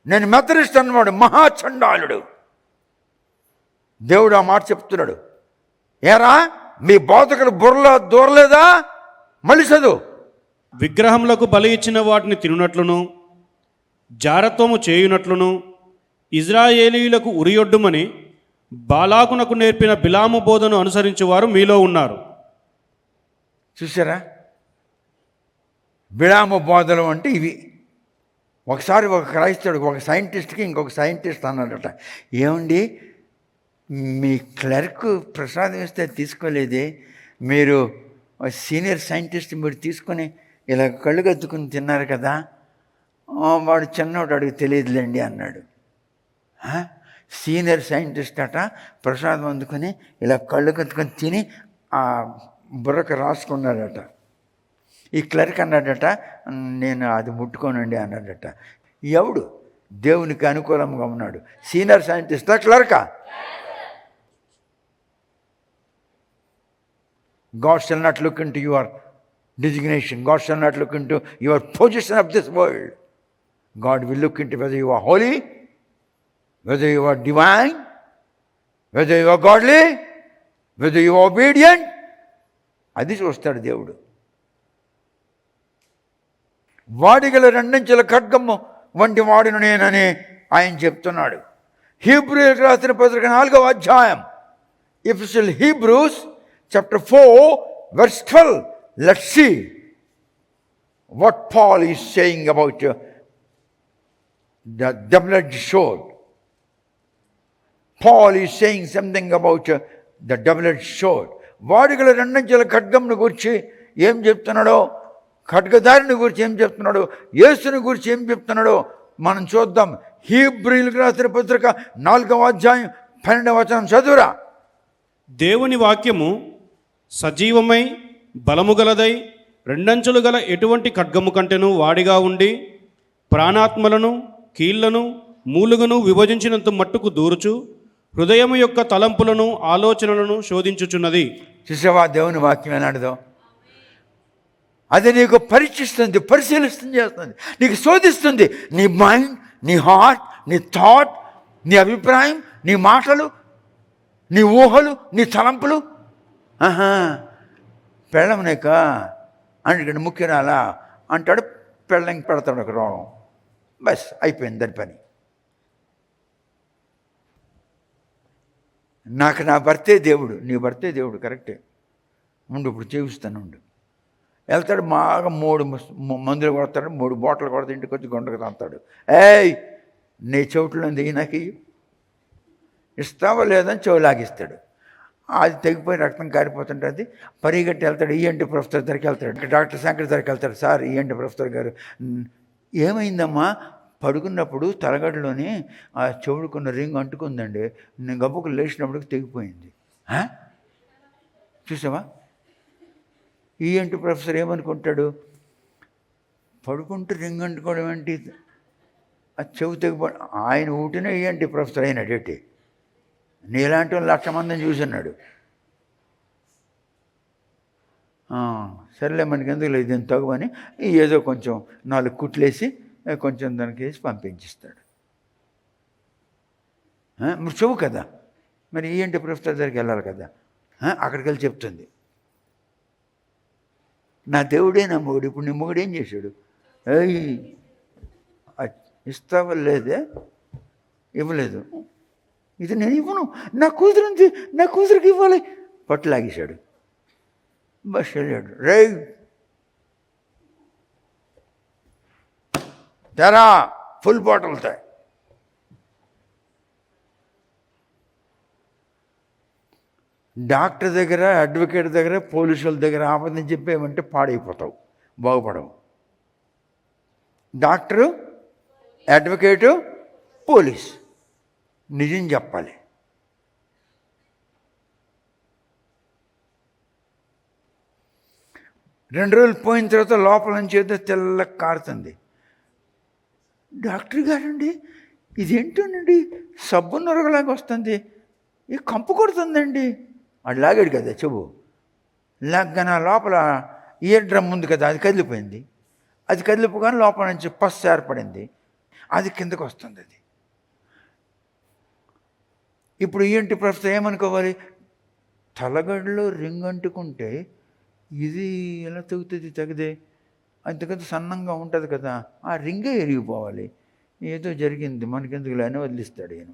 నేను మెథడిస్ట్ అన్నవాడు మహా చండాలుడు. దేవుడు ఆ మాట చెప్తున్నాడు. ఏరా మీ బోధకులు బుర్రలో దూరలేదా? మళ్ళీ చదువు. విగ్రహములకు బలి ఇచ్చిన వాటిని తినునట్లును, జారత్వము చేయునట్లును, ఇజ్రాయేలీయులకు ఉరియొడ్డుమని బాలాకునకు నేర్పిన బిలాము బోధను అనుసరించేవారు మీలో ఉన్నారు. చూసారా? బిలాము బోధలు అంటే ఇవి. ఒకసారి ఒక క్రైస్తవుడికి, ఒక సైంటిస్ట్కి ఇంకొక సైంటిస్ట్ అన్నాడట, ఏమండి మీ క్లర్క్ ప్రసాదం ఇస్తే తీసుకోలేదే, మీరు సీనియర్ సైంటిస్ట్ మీరు తీసుకొని ఇలా కళ్ళు కత్తుకుని తిన్నారు కదా. వాడు చిన్నవాడు, అడిగి తెలియదులేండి అన్నాడు. సీనియర్ సైంటిస్ట్ అట ప్రసాదం అందుకొని ఇలా కళ్ళు కత్తుకొని తిని ఆ బుర్రకు రాసుకున్నాడట. ఈ క్లర్క్ అన్నాడట, నేను అది ముట్టుకోనండి అన్నాడట. ఎవడు దేవునికి అనుకూలంగా ఉన్నాడు? Senior సైంటిస్టా, క్లర్కా? God shall not look into your designation. God shall not look into your position of this world. God will look into whether you are holy, whether you are divine, whether you are godly, whether you are obedient. అది చూస్తాడు దేవుడు. వాడిగల రెండంచెల ఖడ్గము వంటి వాడిని నేనని ఆయన చెప్తున్నాడు. హీబ్రూయులకు రాసిన పత్రిక 4వ అధ్యాయం, ఎఫెసీయుల Hebrews chapter 4 verse 12. Let's see what Paul is saying about the double-edged sword. Paul is saying something about the double-edged sword. వాడిగల రెండంచెల ఖడ్గంను గురించి ఏం చెప్తున్నాడో, ఖడ్గదారిని గురించి ఏం చెప్తున్నాడో, యేసుని గురించి ఏం చెప్తున్నాడో మనం చూద్దాం. హీబ్రూయులకు రాసిన పత్రిక 4వ అధ్యాయం 12వ వచనం చదువురా. దేవుని వాక్యము సజీవమై బలము గలదై రెండంచులు గల ఎటువంటి ఖడ్గము కంటెను వాడిగా ఉండి ప్రాణాత్మలను కీళ్లను మూలుగను విభజించినంత మట్టుకు దూరుచు హృదయము యొక్క తలంపులను ఆలోచనలను శోధించుచున్నది. చూసావా దేవుని వాక్యం ఎలాంటిదో? అది నీకు పరీక్షిస్తుంది, పరిశీలిస్తుంది, చేస్తుంది, నీకు శోధిస్తుంది. నీ మైండ్, నీ హార్ట్, నీ థాట్, నీ అభిప్రాయం, నీ మాటలు, నీ ఊహలు, నీ తలంపులు. పెళ్ళమనేక అంటే ముఖ్యరాలా అంటాడు, పెళ్ళంకి పెడతాడు ఒక రోగం. బస్ అయిపోయింది దాని పని. నాకు నా భర్తే దేవుడు. నీ భర్తే దేవుడు కరెక్టే. ఉండు, ఇప్పుడు చేయిస్తాను ఉండు. వెళ్తాడు, బాగా 3 మందులు కొడతాడు, 3 బాటిల్ కొడతాడు, ఇంటికి వచ్చి గుండకు తాగుతాడు. ఏయ్, నీ చెవిట్లో దిగి నాకు ఇస్తావా లేదని చెవి లాగిస్తాడు. అది తెగిపోయి రక్తం కారిపోతుంటుంది. పరిగెట్టి వెళ్తాడు, ఈఎన్టీ ప్రొఫెసర్ దగ్గరికి వెళ్తాడు, డాక్టర్ శంకర్ దగ్గరికి వెళ్తాడు. సార్, ఈఎన్టీ ప్రొఫెసర్ గారు, ఏమైందమ్మా? పడుకున్నప్పుడు తలగడలోని ఆ చెవుడుకున్న రింగ్ అంటుకుందండి, నేను గబ్బుకు లేచినప్పటికి తెగిపోయింది. చూసావా? ఈఎన్టీ ప్రొఫెసర్ ఏమనుకుంటాడు? పడుకుంటూ రింగ్ అంటుకోవడం ఏంటి, ఆ చెవు తెగిపో. ఆయన ఊటినే ఈఎన్టీ ప్రొఫెసర్ అయినాడేటి. నీలాంటి 1,00,000 మందిని చూసున్నాడు. సర్లే, మనకి ఎందుకు లేదు దీన్ని తగువని ఏదో కొంచెం 4 కుట్లేసి కొంచెం దానికి వేసి పంపించిస్తాడు. మరి చెవు కదా, మరి ఈఎన్టీ ప్రొఫెసర్ దగ్గరికి వెళ్ళాలి కదా. అక్కడికి వెళ్ళి చెప్తుంది, నా దేవుడే నా మొగుడు. ఇప్పుడు నీ మొగుడు ఏం చేశాడు? ఇస్తావా లేదే? ఇవ్వలేదు. ఇది నేను ఇవ్వను, నా కూతురు ఉంది, నా కూతురికి ఇవ్వాలి. పట్టు లాగేశాడు. బస్ వెళ్ళాడు. రే తెరా, ఫుల్ బాటిల్తో. డాక్టర్ దగ్గర, అడ్వకేట్ దగ్గర, పోలీసుల దగ్గర ఆపదని చెప్పేమంటే పాడైపోతావు, బాగుపడవు. డాక్టరు, అడ్వకేటు, పోలీస్ నిజం చెప్పాలి. రెండు రోజులు పోయిన తర్వాత లోపల నుంచి ఏదో తెల్ల కారుతుంది. డాక్టర్ గారండి, ఇదేంటోనండి సబ్బు నొరగలాగా వస్తుంది, ఈ కంపు కొడుతుందండి. అది లాగాడు కదా చెవు, లాగ్గాన లోపల ఇయర్ డ్రమ్ ఉంది కదా, అది కదిలిపోయింది. అది కదిలిపోగానే లోపల నుంచి పస్సు ఏర్పడింది, అది కిందకు వస్తుంది. అది ఇప్పుడు ఈఎన్టీ ప్రొఫెసర్ ఏమనుకోవాలి? తలగడలో రింగ్ అంటుకుంటే ఇది ఎలా తెగుతుంది? తెగదే, అంతకంత సన్నంగా ఉంటుంది కదా, ఆ రింగే ఎరిగిపోవాలి. ఏదో జరిగింది, మనకెందుకు లేని వదిలిస్తాడు ఈయన.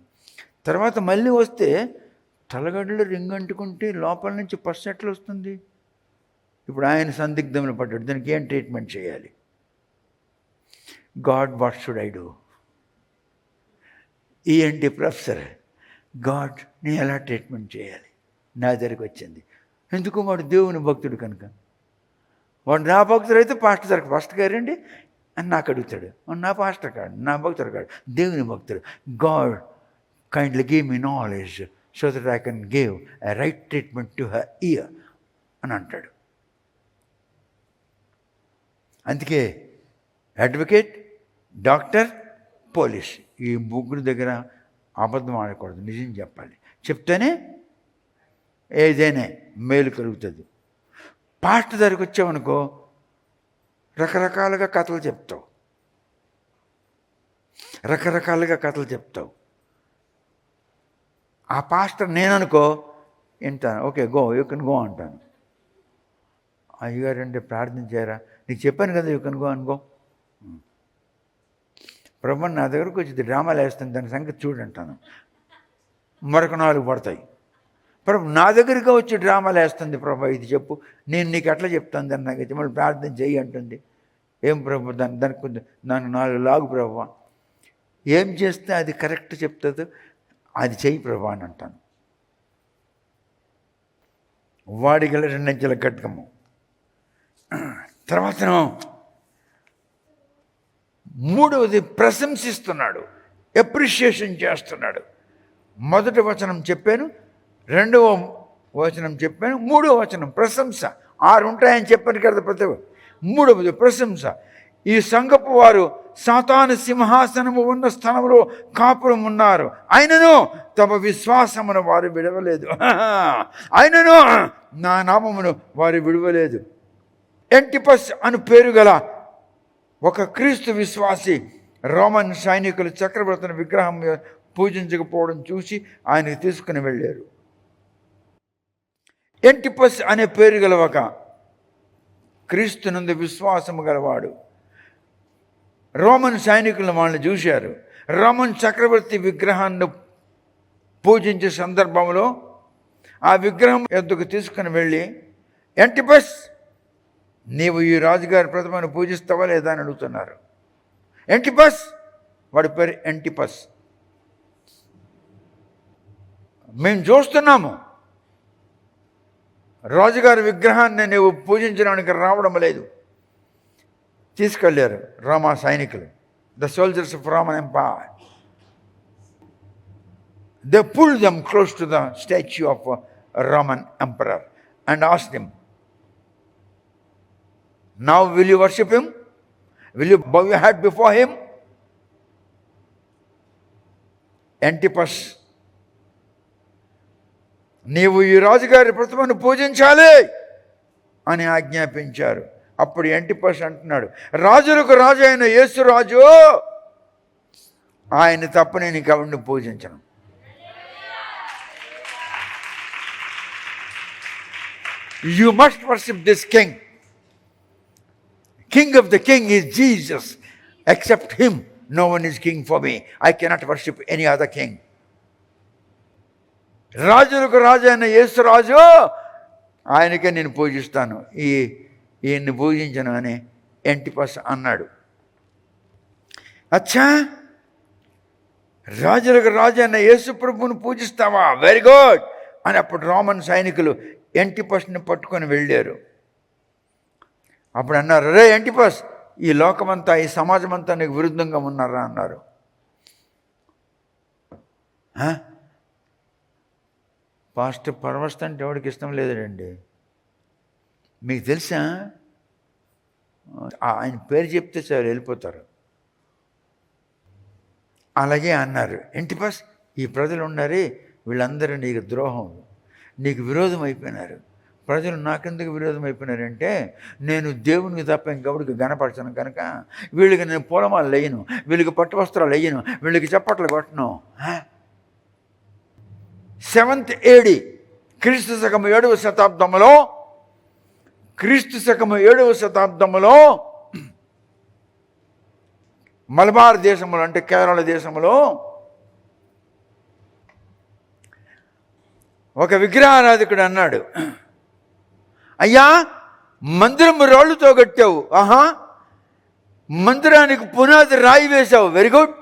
తర్వాత మళ్ళీ వస్తే తలగడలో రింగ్ అంటుకుంటే లోపల నుంచి పస్సు ఎట్లా వస్తుంది? ఇప్పుడు ఆయన సందిగ్ధంలో పడ్డాడు, దానికి ఏం ట్రీట్మెంట్ చేయాలి? God, what should I do? ENT professor, God, నేను ఎలా ట్రీట్మెంట్ చేయాలి? నా దగ్గరికి వచ్చింది. ఎందుకు? వాడు దేవుని భక్తుడు కనుక. వాడు నా భక్తుడు అయితే పాస్టర్ దగ్గర, పాస్టర్ గారండి అని నాకు అడుగుతాడు. నా పాస్టర్ కాడు, నా భక్తుడు కాడు, దేవుని భక్తుడు. God kindly give me knowledge so that I can give a right treatment to her year అని అంటాడు. అందుకే అడ్వకేట్, డాక్టర్, పోలీస్, ఈ ముగ్గురు దగ్గర అబద్ధం ఆడకూడదు, నిజం చెప్పాలి. చెప్తేనే ఏదైనా మేలు కలుగుతుంది. పాస్టర్ దగ్గరికి వచ్చావనుకో, రకరకాలుగా కథలు చెప్తావు, రకరకాలుగా కథలు చెప్తావు. ఆ పాస్టర్ నేననుకో వింటాను, okay go, you can go అంటాను. అయ్యగారంటే ప్రార్థన చేయరా, నీకు చెప్పాను కదా యూ కెన్ గో అనుకో. ప్రభు నా దగ్గరకు వచ్చి డ్రామాలు వేస్తాను, దాని సంగతి చూడంటాను. మరొక 4 పడతాయి. ప్రభు నా దగ్గరికి వచ్చి డ్రామాలు వేస్తుంది, ప్రభు ఇది చెప్పు, నేను నీకు ఎట్లా చెప్తాను దాన్ని, నాకు మళ్ళీ ప్రార్థన చెయ్యి అంటుంది. ఏం ప్రభు, దానికి నన్ను 4 లాగు ప్రభు, ఏం చేస్తే అది కరెక్ట్ చెప్తుంది, అది చెయ్యి ప్రభు అని అంటాను. వాడిగల 2 అంచెల ఖడ్గము. తర్వాత 3వది ప్రశంసిస్తున్నాడు, ఎప్రిషియేషన్ చేస్తున్నాడు. మొదటి వచనం చెప్పాను, 2వ వచనం చెప్పాను, 3వ వచనం ప్రశంస. 6 ఉంటాయని చెప్పాను కదా ప్రతి. 3వది ప్రశంస. ఈ సంఘపు వారు సాతాను సింహాసనము ఉన్న స్థలంలో కాపురం ఉన్నారు, ఆయనను తమ విశ్వాసమును వారు విడవలేదు. ఆయనను నా నామమును వారు విడవలేదు. యాంటిపస్ అని పేరు గల ఒక క్రీస్తు విశ్వాసి రోమన్ సైనికులు చక్రవర్తిని విగ్రహం పూజించకపోవడం చూసి ఆయనకు తీసుకుని వెళ్ళారు. యాంటిపస్ అనే పేరు గల ఒక క్రీస్తునందు విశ్వాసము గలవాడు రోమన్ సైనికులు వాళ్ళని చూశారు. రోమన్ చక్రవర్తి విగ్రహాన్ని పూజించే సందర్భంలో ఆ విగ్రహం ఎద్దుకు తీసుకుని వెళ్ళి, యాంటిపస్, నీవు ఈ రాజుగారి ప్రతిమను పూజిస్తావా లేదా అని అడుగుతున్నారు. యాంటిపస్, వాడి పేరు యాంటిపస్. మేము చూస్తున్నాము రాజుగారి విగ్రహాన్ని నీవు పూజించడానికి రావడం లేదు. తీసుకెళ్ళారు రోమా సైనికులు, the soldiers of Roman empire. They pulled them close to the statue of a Roman emperor and asked him, now will you worship him? Will you bow your head before him? Antipas, నీవు ఈ రాజుగారి ప్రతిమను పూజించాలి అని ఆజ్ఞాపించారు. అప్పుడు Antipas అంటున్నాడు, రాజులకు రాజు అయిన యేసు రాజు, ఆయన తప్ప నేను ఇంకెవరిని పూజించను. You must worship this king. King of the king is Jesus. Except him, no one is king for me. I cannot worship any other king. రాజులకు రాజు అయిన యేసు రాజు, ఆయనకే నేను పూజిస్తాను, ఈయన్ని పూజించను అని యాంటిపస్ అన్నాడు. అచ్చా, రాజులకు రాజు అయిన యేసు ప్రభువును పూజిస్తావా? వెరీ గుడ్ అని అప్పుడు రోమన్ సైనికులు యాంటిపస్ని పట్టుకొని వెళ్ళారు. అప్పుడు అన్నారు, రే యాంటిపస్, ఈ లోకమంతా, ఈ సమాజం అంతా నీకు విరుద్ధంగా ఉన్నారా అన్నారు. పాస్టర్ పరమస్థ అంటే ఎవరికి ఇష్టం లేదండి. మీకు తెలుసా, ఆయన పేరు చెప్తే చాలు వెళ్ళిపోతారు. అలాగే అన్నారు, యాంటిపస్, ఈ ప్రజలు ఉన్నారే వీళ్ళందరూ నీకు ద్రోహం, నీకు విరోధం అయిపోయినారు. ప్రజలు నాకెందుకు విరోధం అయిపోయినారంటే, నేను దేవునికి తప్ప ఇంకెవరికి గనపరచను కనుక వీళ్ళకి నేను పూలమాలు వేయను, వీళ్ళకి పట్టు వస్త్రాలు వేయను, వీళ్ళకి చప్పట్లు కొట్టను. 7th AD, క్రీస్తు శకము 7వ శతాబ్దములో మలబార్ దేశంలో అంటే కేరళ దేశంలో ఒక విగ్రహారాధికుడు అన్నాడు, అయ్యా, మందిరం రాళ్ళుతో కట్టావు, మందిరానికి పునాది రాయి వేశావు, వెరీ గుడ్.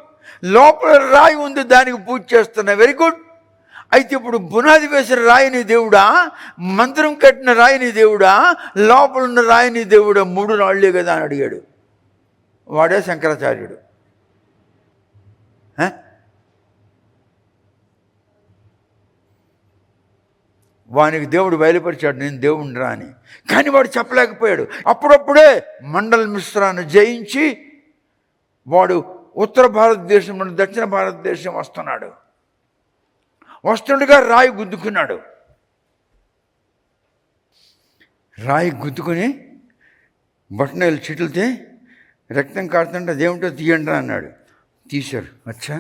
లోపల రాయి ఉంది, దానికి పూజ చేస్తున్నా, వెరీ గుడ్. అయితే ఇప్పుడు పునాది వేసిన రాయిని దేవుడా, మందిరం కట్టిన రాయిని దేవుడా, లోపల ఉన్న రాయిని దేవుడా? 3 రాళ్లే కదా అని అడిగాడు. వాడే శంకరాచార్యుడు. వానికి దేవుడు బయలుపరిచాడు, నేను దేవుడిని రా అని. కానీ వాడు చెప్పలేకపోయాడు. అప్పుడప్పుడే మండల్ మిశ్రాను జయించి వాడు ఉత్తర భారతదేశం నుండి దక్షిణ భారతదేశం వస్తున్నాడు. వస్తుండగా రాయి గుద్దుకున్నాడు. రాయి గుద్దుకొని బట్టనలు చిట్లితే రక్తం కారుతుంటే అదేమిటో తీయండి అన్నాడు. తీశారు. అచ్చా,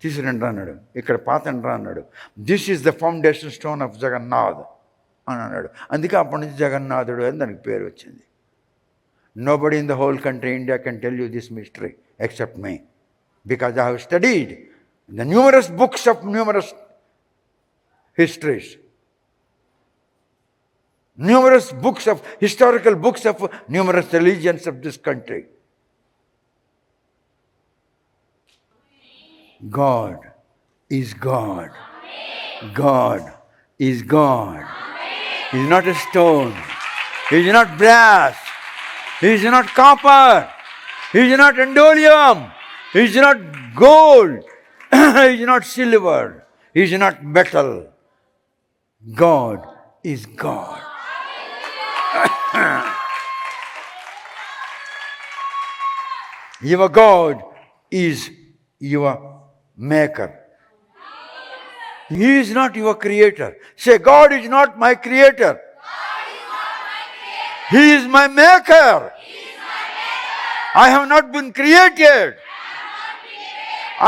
తీసుకురండి అన్నాడు. ఇక్కడ పాతండ్రా అన్నాడు. This is the foundation stone of Jagannath అని అన్నాడు. అందుకే అప్పటి నుంచి జగన్నాథుడు అని దానికి పేరు వచ్చింది. Nobody in the whole country India can tell you this mystery except me, because I have studied the numerous books of numerous histories, numerous books of historical books of numerous religions of this country. God is God. God is God. He is not a stone. He is not brass. He is not copper. He is not endolium. He is not gold. He is not silver. He is not metal. God is God. Your God is your maker. He is not your creator. Say, God is not my creator. He is my maker. I have not been created.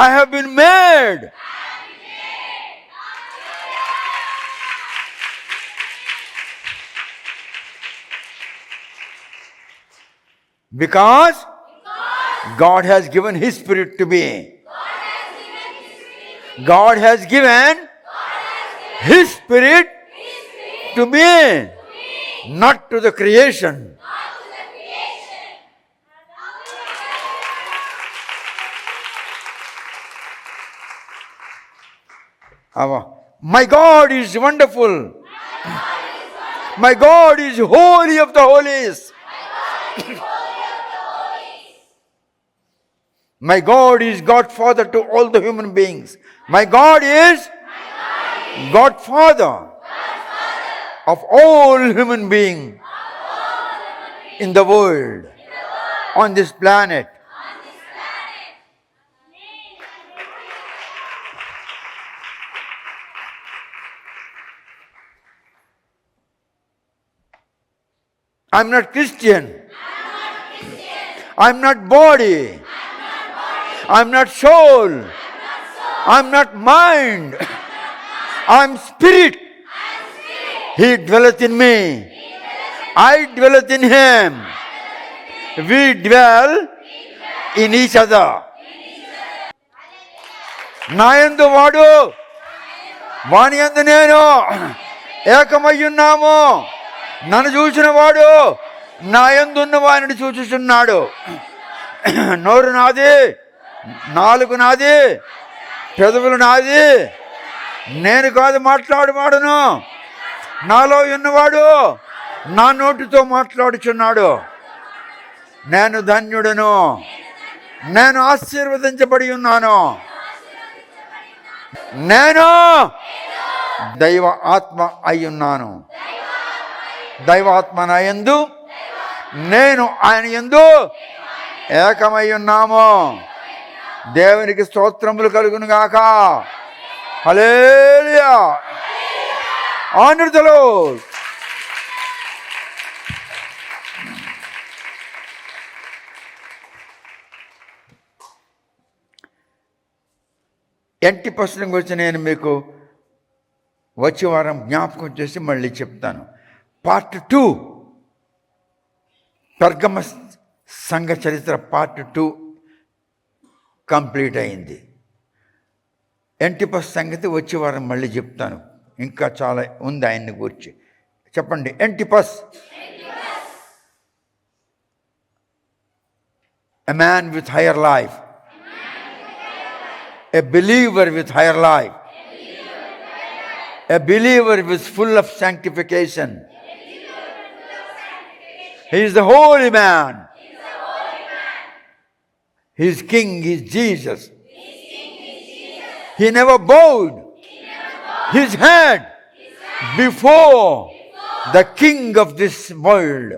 I have been made. Because God has given His Spirit to me. God has given His Spirit to me, not to the creation. My God is wonderful. My God is holy of the holies. My God is Godfather to all the human beings. My God is Godfather of all human beings in the world, on this planet. I'm not Christian. I'm not body. I'm not soul. I'm not mind. I'm spirit. He dwelleth in me. I dwelleth in him. We dwell in each other. నాయందు వాడు వాని యందు నేను ఏకమయ్యున్నాము. నన్ను చూసిన వాడు నా యందున్న వానిని చూచుచున్నాడు. నోరు నాది, నాలుగు నాది, పెదవులు నాది. నేను కాదు మాట్లాడువాడును, నాలో ఉన్నవాడు నా నోటితో మాట్లాడుచున్నాడు. నేను ధన్యుడను, నేను ఆశీర్వదించబడి ఉన్నాను. నేను దైవ ఆత్మ అయి ఉన్నాను. దైవాత్మ నా యందు, నేను ఆయన యందు ఏకమై ఉన్నాము. దేవునికి స్తోత్రములు కలుగును గాక. హల్లెలూయా. Honor the Lord. యాంటిపస్ గురించి నేను మీకు వచ్చే వారం జ్ఞాపకం చేసి మళ్ళీ చెప్తాను. పార్ట్ 2, పెర్గమస్ సంఘ చరిత్ర పార్ట్ 2 కంప్లీట్ అయింది. యాంటిపస్ సంగతి వచ్చే వారం మళ్ళీ చెప్తాను. ఇంకా చాలా ఉంది ఆయన్ని గురించి. చెప్పండి. Antipas, a man with higher life, a believer with higher life, a believer with full of sanctification. He is the holy man. His king is Jesus. He never bowed his head before the king of this world.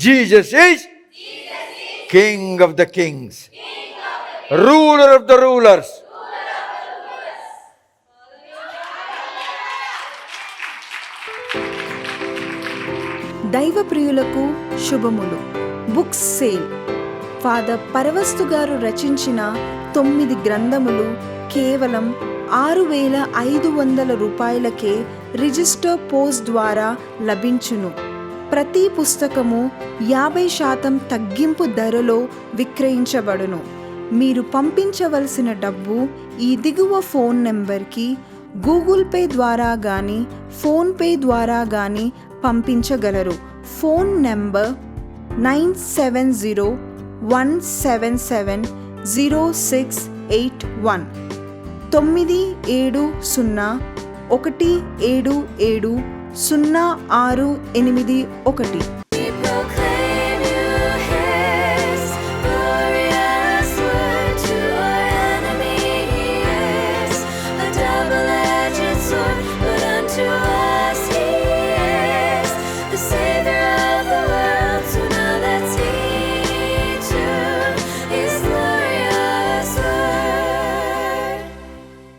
Jesus is king of the kings, ruler of the rulers. దైవ ప్రియులకు శుభములు. Books sale. Father Paravastu గారు రచించిన 9 గ్రంథములు కేవలం 6,500 రూపాయలకే register post ద్వారా లభించును. ప్రతి పుస్తకము 50% తగ్గింపు ధరలో విక్రయించబడును. మీరు పంపించవలసిన డబ్బు ఈ దిగువ ఫోన్ నెంబర్కి గూగుల్ పే ద్వారా కానీ ఫోన్పే ద్వారా కానీ పంపించగలరు. Phone number 9701770681 97017700681.